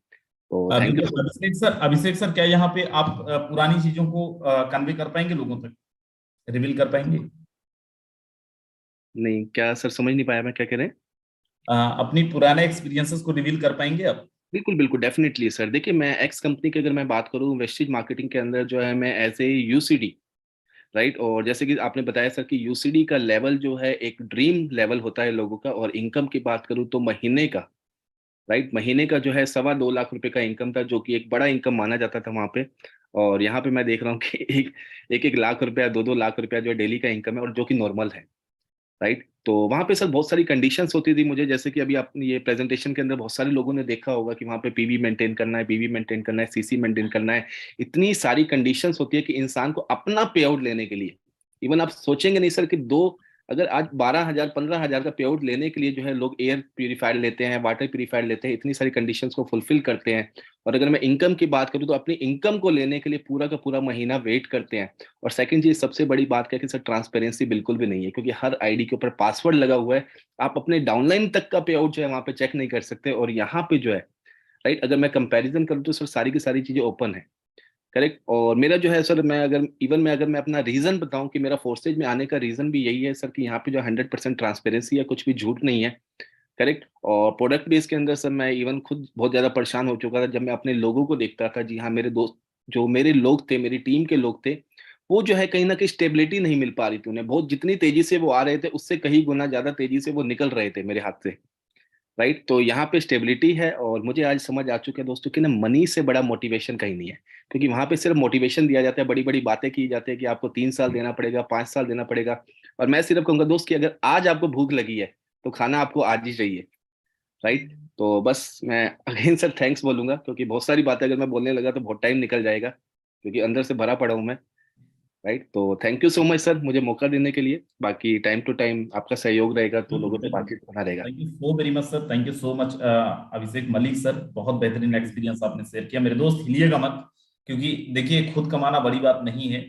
तो थैंक यू। अभिषेक सर क्या यहाँ पे आप पुरानी चीजों को कन्वे कर पाएंगे, लोगों तक रिवील कर पाएंगे? नहीं, क्या सर समझ नहीं पाया मैं क्या कह रहे हैं? अपनी पुराने एक्सपीरियंसेस को रिवील कर पाएंगे आप? बिल्कुल बिल्कुल, डेफिनेटली सर। देखिए मैं एक्स कंपनी की अगर मैं बात करूं, वेस्टेज मार्केटिंग के अंदर जो है मैं एज ए UCD, राइट, और जैसे कि आपने बताया सर कि UCD का लेवल जो है एक ड्रीम लेवल होता है लोगों का। और इनकम की बात करूं तो महीने का, राइट, महीने का जो है 2.25 लाख रुपए का इनकम था, जो कि एक बड़ा इनकम माना जाता था वहां पे। और यहाँ पे मैं देख रहा हूँ कि एक लाख रुपया, 2 लाख रुपया जो डेली का इनकम है, और जो कि नॉर्मल है। राइट, तो वहां पे सर बहुत सारी कंडीशंस होती थी मुझे, जैसे कि अभी आपने ये प्रेजेंटेशन के अंदर बहुत सारे लोगों ने देखा होगा कि वहां पे PV मेंटेन करना है, PV मेंटेन करना है, CC मेंटेन करना है। इतनी सारी कंडीशंस होती है कि इंसान को अपना पे आउट लेने के लिए, इवन आप सोचेंगे नहीं सर कि 2 अगर आज 12,000 15,000 का पे आउट लेने के लिए जो है लोग एयर प्यूरिफायर लेते हैं, वाटर प्यूरिफायर लेते हैं, इतनी सारी कंडीशंस को फुलफिल करते हैं, और अगर मैं इनकम की बात करूं तो अपनी इनकम को लेने के लिए पूरा का पूरा महीना वेट करते हैं। और सेकंड चीज सबसे बड़ी बात क्या है कि सर ट्रांसपेरेंसी बिल्कुल भी नहीं है, क्योंकि हर आईडी के ऊपर पासवर्ड लगा हुआ है। आप अपने डाउनलाइन तक का पे आउट जो है वहां पे चेक नहीं कर सकते। और यहाँ पे जो है राइट, अगर मैं कंपैरिजन करूँ तो सर सारी की सारी चीजें ओपन है। करेक्ट। और मेरा जो है सर, अगर मैं अपना रीजन बताऊं कि मेरा फोर्सेज में आने का रीजन भी यही है सर, कि यहाँ पे जो 100% ट्रांसपेरेंसी है, कुछ भी झूठ नहीं है। करेक्ट। और प्रोडक्ट बेस के अंदर सर मैं इवन खुद बहुत ज्यादा परेशान हो चुका था जब मैं अपने लोगों को देखता था। जी हाँ, मेरे दोस्त जो मेरे लोग थे, मेरी टीम के लोग थे, वो जो है कहीं ना कहीं स्टेबिलिटी नहीं मिल पा रही थी उन्हें। बहुत जितनी तेजी से वो आ रहे थे उससे कहीं गुना ज्यादा तेजी से वो निकल रहे थे मेरे हाथ से। राइट। तो यहाँ पे स्टेबिलिटी है। और मुझे आज समझ आ चुका है दोस्तों कि ना मनी से बड़ा मोटिवेशन कहीं नहीं है। क्योंकि वहां पे सिर्फ मोटिवेशन दिया जाता है, बड़ी बड़ी बातें की जाती है कि आपको 3 साल देना पड़ेगा, 5 साल देना पड़ेगा। और मैं सिर्फ कहूंगा दोस्त कि अगर आज आपको भूख लगी है तो खाना आपको आज ही चाहिए। राइट। तो बस मैं अगेन सर थैंक्स बोलूंगा, क्योंकि बहुत सारी बातें अगर मैं बोलने लगा तो बहुत टाइम निकल जाएगा, क्योंकि अंदर से भरा पड़ा हूं मैं। राइट। तो thank you so much sir मुझे मौका देने के लिए। बाकी टाइम टू टाइम आपका सहयोग रहेगा तो लोगों से बातचीत बना रहेगा। Thank you so very much sir, thank you so much Abhishek Malik sir, बहुत बेहतरीन एक्सपीरियंस आपने शेयर किया। मेरे दोस्त हिलिएगा मत, क्योंकि देखिए खुद कमाना बड़ी बात नहीं है।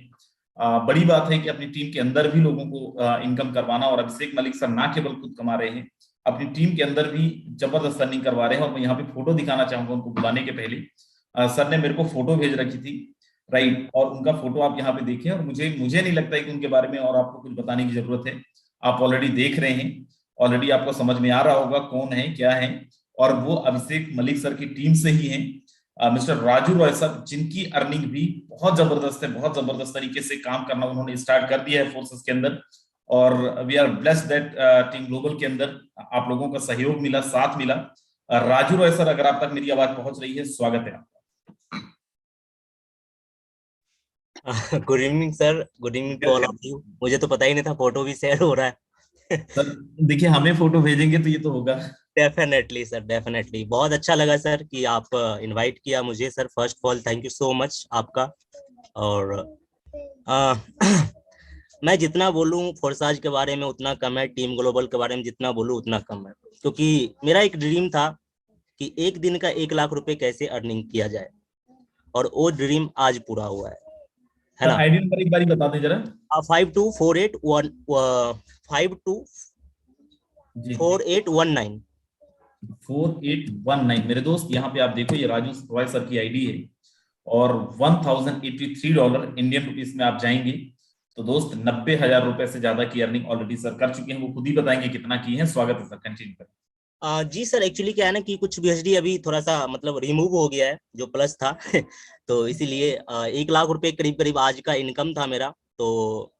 बड़ी बात है कि अपनी टीम के अंदर भी लोगों को इनकम करवाना। और अभिषेक मलिक सर ना केवल खुद कमा रहे हैं, अपनी टीम के अंदर भी जबरदस्त अर्निंग करवा रहे हैं। और मैं यहाँ पे फोटो दिखाना चाहूंगा उनको बुलाने के पहले। सर ने मेरे को फोटो भेज रखी थी, राइट, और उनका फोटो आप यहाँ पे देखें। और मुझे नहीं लगता है कि उनके बारे में और आपको कुछ बताने की जरूरत है, आप ऑलरेडी देख रहे हैं, ऑलरेडी आपको समझ में आ रहा होगा कौन है क्या है। और वो अभिषेक मलिक सर की टीम से ही हैं, मिस्टर राजू रॉय सर, जिनकी अर्निंग भी बहुत जबरदस्त है। बहुत जबरदस्त तरीके से काम करना उन्होंने स्टार्ट कर दिया है फोर्सेस के अंदर। और we are blessed that team global के अंदर आप लोगों का सहयोग मिला, साथ मिला। राजू रॉय सर, अगर आप तक मेरी आवाज पहुंच रही है, स्वागत है आपका। Good evening sir, good evening to all of you. मुझे तो पता ही नहीं था फोटो भी शेयर हो रहा है। सर देखिए, हमें फोटो भेजेंगे तो ये तो होगा। Definitely sir, definitely. बहुत अच्छा लगा सर कि आप इनवाइट किया मुझे sir. First of all thank you so much आपका। और मैं जितना बोलूं फोर्साज के बारे में उतना कम है, टीम ग्लोबल के बारे में जितना बोलूं उतना कम है। क्योंकि मेरा एक ड्रीम था कि एक दिन का 1 लाख रुपए कैसे अर्निंग किया जाए, और वो ड्रीम आज पूरा हुआ है ना। आईडी नंबर एक बार बता दें जरा। 524819 524819 4819। मेरे दोस्त यहाँ पे आप देखो, ये राजू रॉय सर की आईडी है। और $1083 इंडियन रुपीस में आप जाएंगे तो दोस्त 90,000 रुपए से ज्यादा की अर्निंग ऑलरेडी सर कर चुके हैं। वो खुद ही बताएंगे कितना की है। स्वागत है सर, कंटिन्यू करें। जी सर, एक्चुअली क्या है ना कि कुछ बीएसडी अभी थोड़ा सा मतलब रिमूव हो गया है जो प्लस था। तो इसीलिए 1 लाख रुपए करीब करीब आज का इनकम था मेरा। तो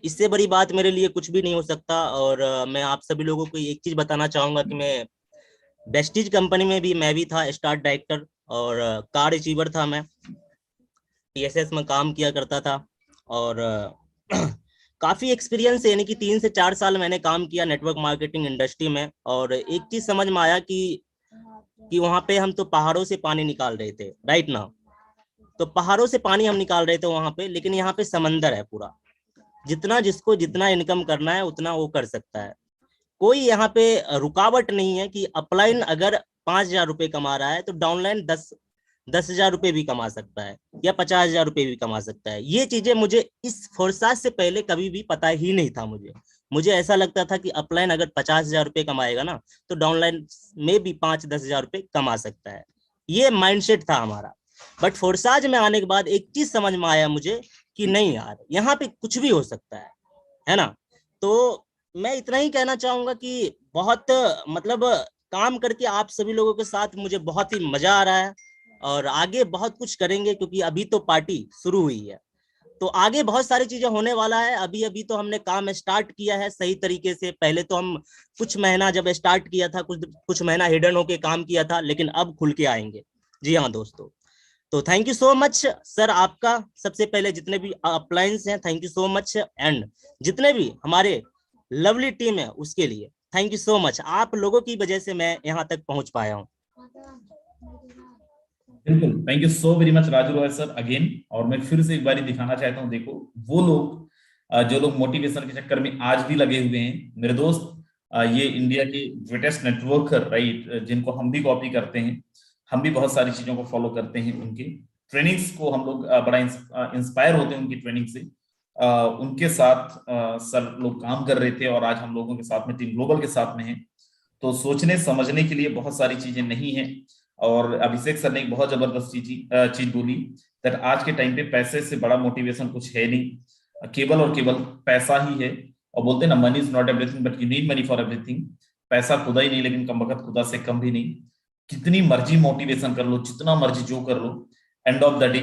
इससे बड़ी बात मेरे लिए कुछ भी नहीं हो सकता। और मैं आप सभी लोगों को एक चीज बताना चाहूंगा कि मैं बेस्टीज कंपनी में भी मैं भी था स्टार्ट डायरेक्टर, और कार अचीवर था मैं। टीएसएस में काम किया करता था। और काफी एक्सपीरियंस है, यानी कि 3 से 4 साल मैंने काम किया नेटवर्क मार्केटिंग इंडस्ट्री में। और एक चीज समझ में आया कि वहां पे हम तो पहाड़ों से पानी निकाल रहे थे, राइट ना। तो पहाड़ों से पानी हम निकाल रहे थे वहां पे, लेकिन यहाँ पे समंदर है पूरा। जितना जिसको जितना इनकम करना है उतना वो कर सकता है। कोई यहाँ पे रुकावट नहीं है कि अपलाइन अगर 5,000 रुपए कमा रहा है तो डाउनलाइन 10,000 रुपए भी कमा सकता है, या 50,000 रुपए भी कमा सकता है। ये चीजें मुझे इस फोर्साज से पहले कभी भी पता ही नहीं था। मुझे ऐसा लगता था कि अपलाइन अगर 50,000 रुपए कमाएगा ना तो डाउनलाइन में भी 5-10 हजार रुपए कमा सकता है। ये माइंडसेट था हमारा। बट फोर्साज में आने के बाद एक चीज समझ में आया मुझे कि नहीं यार, यहाँ पे कुछ भी हो सकता है ना। तो मैं इतना ही कहना चाहूंगा कि बहुत मतलब काम करके आप सभी लोगों के साथ मुझे बहुत ही मजा आ रहा है। और आगे बहुत कुछ करेंगे, क्योंकि अभी तो पार्टी शुरू हुई है। तो आगे बहुत सारी चीजें होने वाला है। अभी तो हमने काम स्टार्ट किया है सही तरीके से। पहले तो हम कुछ महीना जब स्टार्ट किया था, कुछ महीना हिडन होके काम किया था, लेकिन अब खुल के आएंगे। जी हाँ दोस्तों, तो thank you so much sir आपका। सबसे पहले जितने भी अपलायंस हैं thank you so much, and जितने भी हमारे लवली टीम है उसके लिए थैंक यू सो मच। आप लोगों की वजह से मैं यहाँ तक पहुंच पाया हूँ। बिल्कुल, thank you so very much Raju Roy sir again. और मैं फिर से एक बार दिखाना चाहता हूँ, देखो वो लोग जो लोग मोटिवेशन के चक्कर में आज भी लगे हुए हैं मेरे दोस्त, ये इंडिया के ग्रेटेस्ट नेटवर्कर राइट, जिनको हम भी कॉपी करते हैं, हम भी बहुत सारी चीजों को फॉलो करते हैं, उनके ट्रेनिंग्स को हम लोग बड़ा इंस्पायर होते हैं उनकी ट्रेनिंग से। उनके साथ सर लोग काम कर रहे थे और आज हम लोगों के साथ में टीम ग्लोबल के साथ में है। तो सोचने समझने के लिए बहुत सारी चीजें नहीं है। और अभिषेक सर ने एक बहुत जबरदस्त चीज बोली दैट आज के टाइम पे पैसे से बड़ा मोटिवेशन कुछ है नहीं, केवल और केवल पैसा ही है। और बोलते हैं ना, money is not everything but you need money for everything. पैसा खुदा ही नहीं, लेकिन कम वक्त खुदा से कम भी नहीं। कितनी मर्जी मोटिवेशन कर लो, जितना मर्जी जो कर लो, एंड ऑफ द डे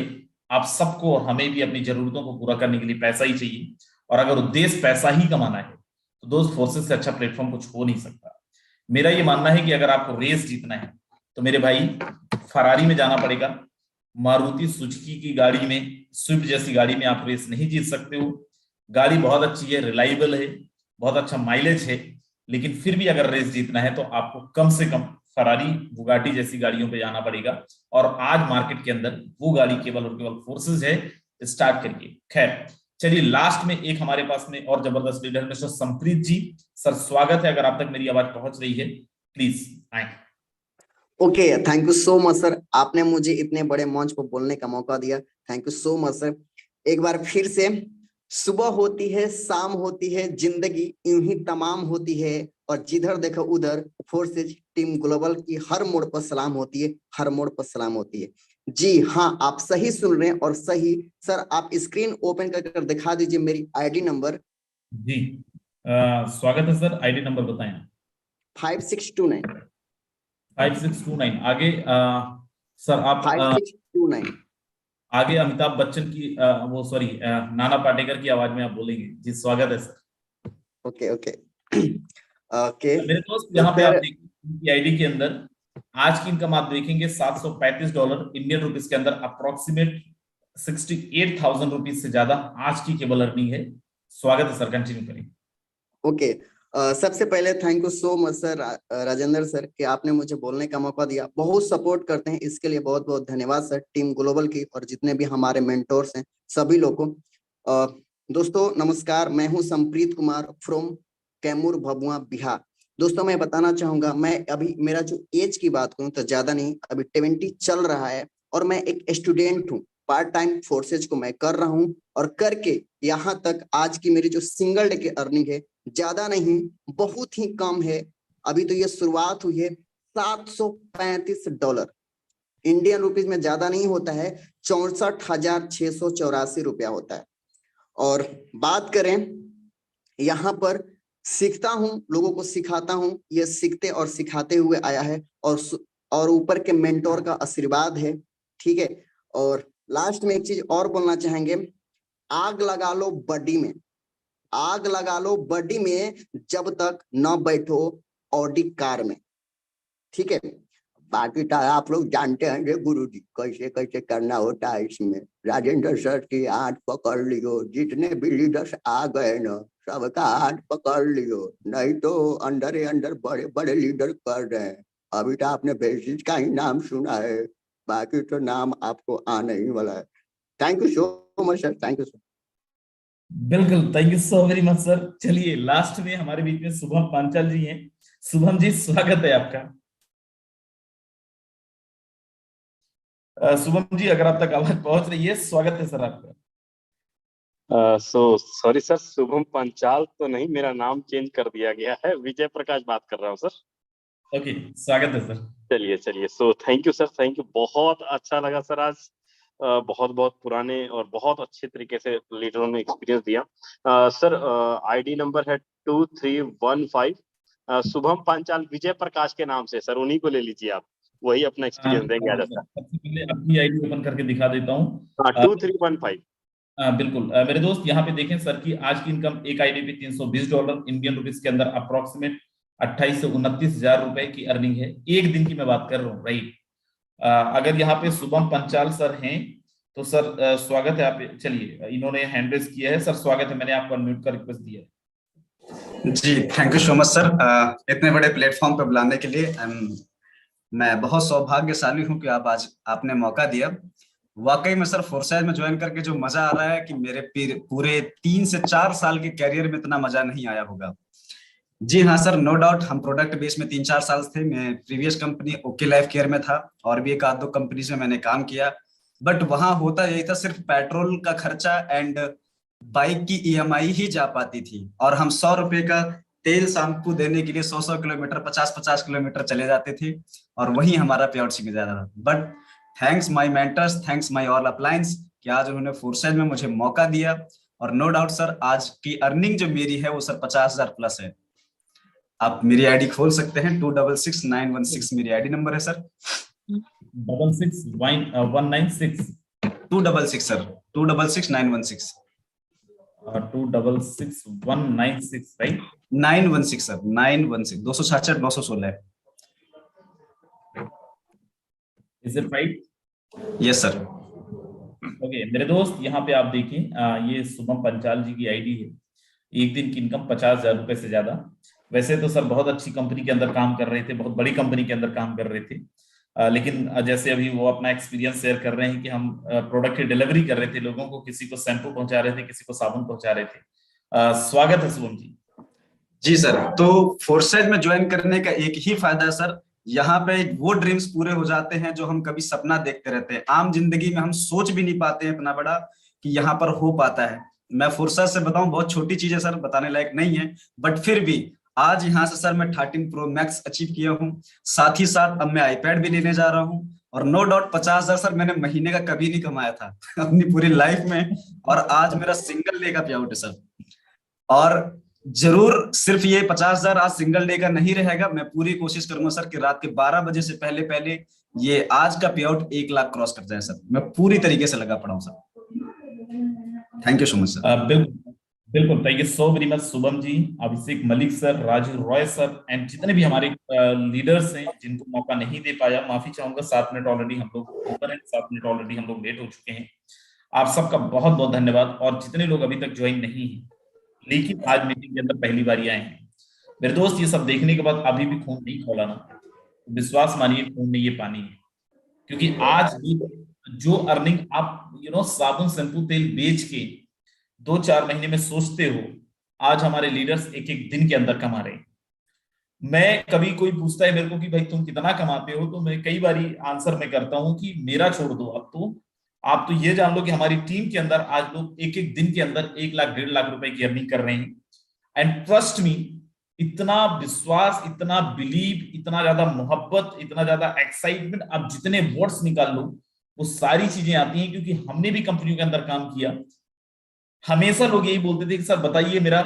आप सबको और हमें भी अपनी जरूरतों को पूरा करने के लिए पैसा ही चाहिए। और अगर उद्देश्य पैसा ही कमाना है तो दोस्त फोर्सेस से अच्छा प्लेटफॉर्म कुछ हो नहीं सकता। मेरा ये मानना है कि अगर आपको रेस जीतना है तो मेरे भाई फरारी में जाना पड़ेगा। मारुति सुजुकी की गाड़ी में, स्विफ्ट जैसी गाड़ी में आप रेस नहीं जीत सकते हो। गाड़ी बहुत अच्छी है, रिलायबल है, बहुत अच्छा माइलेज है, लेकिन फिर भी अगर रेस जीतना है तो आपको कम से कम फरारी, बुगाटी जैसी गाड़ियों पे जाना पड़ेगा। और आज मार्केट के अंदर वो गाड़ी केवल और केवल फोर्सेस है। स्टार्ट करिए। खैर चलिए, लास्ट में एक हमारे पास में और जबरदस्त लीडर मिस्टर संप्रीत जी, सर स्वागत है। अगर आप तक मेरी आवाज पहुंच रही है प्लीज आए। Okay, thank you so much sir, आपने मुझे इतने बड़े मंच पर बोलने का मौका दिया। Thank you so much sir. एक बार फिर से, सुबह होती है, शाम होती है, जिंदगी यूं ही तमाम होती है, और जिधर देखो उधर फोर्सेज टीम ग्लोबल की हर मोड़ पर सलाम होती है, हर मोड़ पर सलाम होती है। जी हाँ, आप सही सुन रहे हैं और सही। सर आप स्क्रीन ओपन कर दिखा दीजिए मेरी आईडी नंबर। जी स्वागत है सर, आईडी नंबर बताएं। 5629 5629। आगे सर आप 5629 आगे अमिताभ बच्चन की वो सॉरी नाना पाटेकर की आवाज में आप बोलेंगे। जी स्वागत है सर। Okay okay okay. मेरे दोस्त यहाँ पे आप देखिए आईडी के अंदर आज की इनकम आप देखेंगे $735 इंडियन रुपीस के अंदर, अप्रोक्सीमेट 68,000 रुपीज से ज्यादा आज की केवल अर्निंग है। स्वागत है सर, कंटिन्यू करें। ओके, सबसे पहले thank you so much sir Rajendra sir कि आपने मुझे बोलने का मौका दिया। बहुत सपोर्ट करते हैं, इसके लिए बहुत बहुत धन्यवाद सर टीम ग्लोबल की और जितने भी हमारे मेंटोर्स हैं सभी लोगों को। दोस्तों नमस्कार, मैं हूं संप्रीत कुमार फ्रॉम कैमूर भभुआ बिहार। दोस्तों मैं बताना चाहूंगा, मैं अभी मेरा जो एज की बात करूं तो ज्यादा नहीं, अभी 20 चल रहा है और मैं एक स्टूडेंट हूं। पार्ट टाइम फोर्सेज को मैं कर रहा हूं और करके यहाँ तक आज की मेरी जो सिंगल डे की अर्निंग है ज्यादा नहीं, बहुत ही कम है। अभी तो ये शुरुआत हुई है। $735 इंडियन रुपीज में ज्यादा नहीं होता है, 64,684 रुपया होता है। और बात करें यहाँ पर, सीखता हूँ, लोगों को सिखाता हूँ, ये सीखते और सिखाते हुए आया है और ऊपर के मेंटोर का आशीर्वाद है। ठीक है। और लास्ट में एक चीज और बोलना चाहेंगे, आग लगा लो बॉडी में, आग लगा लो बॉडी में जब तक न बैठो ऑडी कार में। ठीक है। बाकी तो आप लोग जानते हैं गुरुजी कैसे कैसे करना होता है। इसमें राजेंद्र सर की हाथ पकड़ लियो, जितने भी लीडर्स आ गए ना सबका हाथ पकड़ लियो, नहीं तो अंदर ही अंदर बड़े बड़े लीडर कर रहे हैं। अभी तो आपने बेसिस का ही नाम सुना है, बाकी तो नाम आपको आने ही वाला है। Thank you so much sir, thank you sir. बिल्कुल, thank you so very much sir. चलिए लास्ट में हमारे बीच में शुभम पांचाल जी हैं। शुभम जी स्वागत है आपका। शुभम जी अगर आप तक आवाज पहुंच रही है, स्वागत है सर आपका। सॉरी सर, शुभम पंचाल तो नहीं, मेरा नाम चेंज कर दिया गया है, विजय प्रकाश बात कर रहा हूँ सर। ओके, स्वागत है सर। चलिए thank you sir, thank you. बहुत अच्छा लगा सर आज, बहुत बहुत पुराने और बहुत अच्छे तरीके से लीडरों ने एक्सपीरियंस दिया। सर आईडी नंबर है 2315, शुभम पांचाल विजय प्रकाश के नाम से सर, उन्हीं को ले लीजिए आप, वही अपना एक्सपीरियंस देंगे आज। सबसे पहले अपनी आईडी ओपन करके दिखा देता हूँ। 2315। बिल्कुल मेरे दोस्त यहाँ पे देखें सर की आज की इनकम एक आईडी पे $320 इंडियन रुपीस के अंदर, अप्रोक्सीमेट 28 से 29,000 रुपए की अर्निंग है। एक दिन की मैं बात कर रहा हूँ, राइट। अगर यहाँ पे शुभम पंचाल सर हैं तो सर स्वागत है आप। चलिए, इन्होंने हैंड रेज किया है। सर स्वागत है, मैंने आपको अनम्यूट का रिक्वेस्ट दिया है। जी thank you so much sir, इतने बड़े प्लेटफॉर्म पे बुलाने के लिए। मैं बहुत सौभाग्यशाली हूँ कि आप आज आपने मौका दिया। वाकई में सर फोर्साइज में ज्वाइन करके जो मजा आ रहा है कि मेरे पूरे 3 से 4 साल के कैरियर में इतना मजा नहीं आया होगा। जी हाँ सर, नो डाउट हम प्रोडक्ट बेस में 3-4 साल थे। मैं previous company okay life care में था और भी एक आध दो कंपनीज में मैंने काम किया, बट वहां होता यही था, सिर्फ पेट्रोल का खर्चा एंड बाइक की ईएमआई ही जा पाती थी, और हम 100 रुपए का तेल शाम को देने के लिए 100 किलोमीटर 50 किलोमीटर चले जाते थे, और वही हमारा पे आउट सीमित जाता था। But thanks my mentors, thanks my all appliance कि आज उन्होंने फोर्साइज में मुझे मौका दिया, और नो डाउट सर आज की अर्निंग जो मेरी है वो सर 50,000 प्लस है। आप मेरी आईडी खोल सकते हैं, 266916 मेरी आईडी नंबर है sir. 66196 266 sir, 266916 266196 right 916 sir, 916 266 916। Is it right? Yes sir. Okay मेरे दोस्त, यहाँ पे आप देखें ये शुभम पंचाल जी की आईडी है। एक दिन की इनकम 50,000 रुपए से ज्यादा। वैसे तो सर बहुत अच्छी कंपनी के अंदर काम कर रहे थे, बहुत बड़ी कंपनी के अंदर काम कर रहे थे, लेकिन जैसे अभी वो अपना एक्सपीरियंस शेयर कर रहे हैं कि हम प्रोडक्ट की डिलीवरी कर रहे थे लोगों को, किसी को शैम्पू पहुंचा रहे थे, किसी को साबुन पहुंचा रहे थे। स्वागत है शुभम जी। जी सर, तो फोर्साइज में ज्वाइन करने का एक ही फायदा है सर, यहाँ पे वो ड्रीम्स पूरे हो जाते हैं जो हम कभी सपना देखते रहते हैं। आम जिंदगी में हम सोच भी नहीं पाते हैं इतना बड़ा कि यहाँ पर हो पाता है। मैं फोर्साइज से बताऊं, बहुत छोटी चीज है सर, बताने लायक नहीं है, बट फिर भी आज यहाँ से सर मैं 13 प्रो मैक्स अचीव किया हूँ। साथ ही साथ अब मैं आईपैड भी लेने जा रहा हूँ, और नो डाउट 50,000 सर मैंने महीने का कभी नहीं कमाया था अपनी पूरी लाइफ में, और आज मेरा सिंगल डे का पे आउट है सर। और जरूर सिर्फ ये 50,000 आज सिंगल डे का नहीं रहेगा, मैं पूरी कोशिश करूंगा सर कि रात के 12 बजे से पहले पहले ये आज का पे आउट 1 लाख क्रॉस कर जाए सर। मैं पूरी तरीके से लगा पड़ा हूँ sir. Thank you so much sir. बिल्कुल thank you so very much Shubham ji, Abhishek Malik sir, Raju Roy sir, and जितने भी हमारे लीडर्स हैं जिनको मौका नहीं दे पाया, माफी चाहूंगा। 7 मिनट ऑलरेडी हम लोग ऊपर है, 7 मिनट ऑलरेडी हम लोग लेट हो चुके हैं। आप सबका बहुत बहुत धन्यवाद। और जितने लोग अभी तक ज्वाइन नहीं है लेकिन आज मीटिंग के अंदर पहली बार आए हैं, मेरे दोस्त ये सब देखने के बाद अभी भी खून नहीं खोला ना, तो विश्वास मानिए खून में ये पानी है। क्योंकि आज जो अर्निंग आप साबुन शैम्पू तेल बेच के 2-4 महीने में सोचते हो, आज हमारे लीडर्स एक एक दिन के अंदर कमा रहे हैं। मैं कभी कोई पूछता है मेरे को कि भाई तुम कितना कमाते हो, तो मैं कई बारी आंसर में करता हूं कि मेरा छोड़ दो, अब तो आप तो ये जान लो कि हमारी टीम के अंदर आज लोग एक एक दिन के अंदर 1 लाख 1.5 लाख रुपए की अर्निंग कर रहे हैं। एंड ट्रस्ट मी, इतना विश्वास, इतना बिलीव, इतना ज्यादा मोहब्बत, इतना ज्यादा एक्साइटमेंट, अब जितने वर्ड्स निकाल लो वो सारी चीजें आती हैं क्योंकि हमने भी कंपनियों के अंदर काम किया। हमेशा लोग यही बोलते थे कि सर बताइए मेरा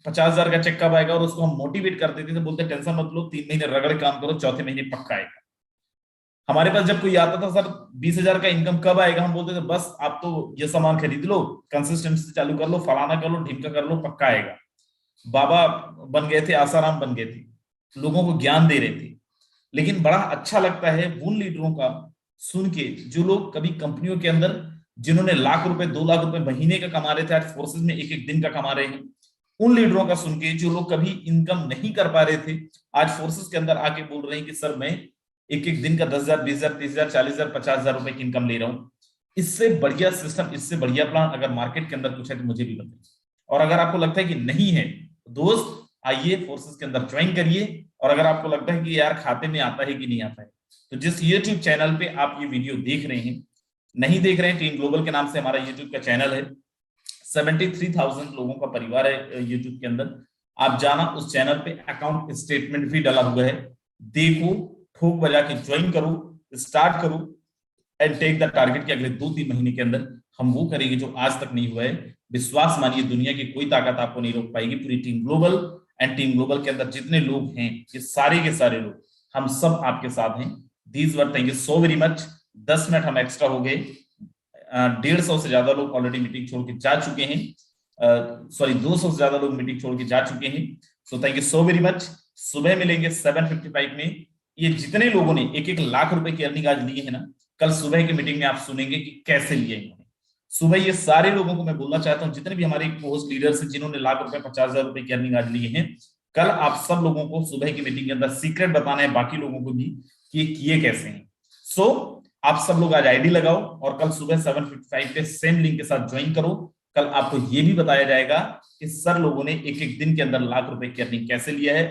50,000 का चेक कब आएगा, और उसको हम मोटिवेट करते थे, तो बोलते टेंशन मत लो, 3 महीने रगड़ काम करो, चौथे महीने पक्का आएगा। हमारे पास जब कोई आता था सर 20,000 का इनकम कब आएगा, हम बोलते थे बस आप तो ये सामान खरीद लो, कंसिस्टेंसी चालू कर लो, फलाना कर लो, ढिमका कर लो, पक्का आएगा। बाबा बन गए थे, आसाराम बन गए थे, लोगों को ज्ञान दे रहे थे। लेकिन बड़ा अच्छा लगता है उन लीडरों का सुन के जो लोग कभी कंपनियों के अंदर जिन्होंने लाख रुपए 2 लाख रुपए महीने का कमा रहे थे, आज फोर्सेज में एक एक दिन का कमा रहे हैं। उन लीडरों का सुन के जो लोग कभी इनकम नहीं कर पा रहे थे, आज फोर्सेज के अंदर आके बोल रहे हैं कि सर मैं एक एक दिन का 10,000 20,000 30,000 40,000 50,000 रुपए की इनकम ले रहा हूं। इससे बढ़िया सिस्टम, इससे बढ़िया प्लान अगर मार्केट के अंदर कुछ है तो मुझे भी बताइए। और अगर आपको लगता है कि नहीं है, दोस्त आइए फोर्सेज के अंदर ज्वाइन करिए। और अगर आपको लगता है कि यार खाते में आता है कि नहीं आता है, तो जिस यूट्यूब चैनल पे आप ये वीडियो देख रहे हैं, नहीं देख रहे हैं, टीम ग्लोबल के नाम से हमारा यूट्यूब का चैनल है, 73,000 लोगों का परिवार है यूट्यूब के अंदर। आप जाना उस चैनल पे, अकाउंट स्टेटमेंट भी डाला हुआ है, देखो, ठोक बजा के ज्वाइन करो, स्टार्ट करो एंड टेक द टारगेट कि अगले 2-3 महीने के अंदर हम वो करेंगे जो आज तक नहीं हुआ है। विश्वास मानिए दुनिया की कोई ताकत आपको नहीं रोक पाएगी। पूरी team global and team global के अंदर जितने लोग हैं, ये सारे के सारे लोग, हम सब आपके साथ हैं। These were thank you so very much. 10 minute हम एक्स्ट्रा हो गए, 150 से ज्यादा लोग ऑलरेडी मीटिंग छोड़ के जा चुके हैं, सॉरी 200 से ज्यादा लोग मीटिंग छोड़ के जा चुके हैं। So thank you so very much. सुबह मिलेंगे 7:55 में। ये जितने लोगों ने 1-1 लाख रुपए की अर्निंग आज लिए है ना, कल सुबह की मीटिंग में आप सुनेंगे कि कैसे लिए इन्होंने। सुबह ये सारे लोगों को मैं बोलना चाहता हूँ, जितने भी हमारे पोस्ट लीडर्स हैं जिन्होंने लाख रुपए 50,000 रुपए की अर्निंग आज लिए हैं, कल आप सब लोगों को सुबह की मीटिंग के अंदर सीक्रेट बताना है बाकी लोगों को भी कि ये किए कैसे हैं। सो आप सब लोग आज आईडी लगाओ और कल सुबह 7:55 पे सेम लिंक के साथ ज्वाइन करो। कल आपको ये भी बताया जाएगा कि सर लोगों ने एक एक दिन के अंदर लाख रुपए की अर्निंग कैसे लिया है।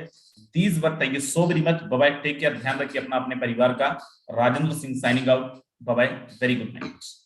These work, thank you so very much, bye bye, take care, ध्यान रखिए अपना अपने परिवार का। Rajendra Singh signing out, bye bye, very good night.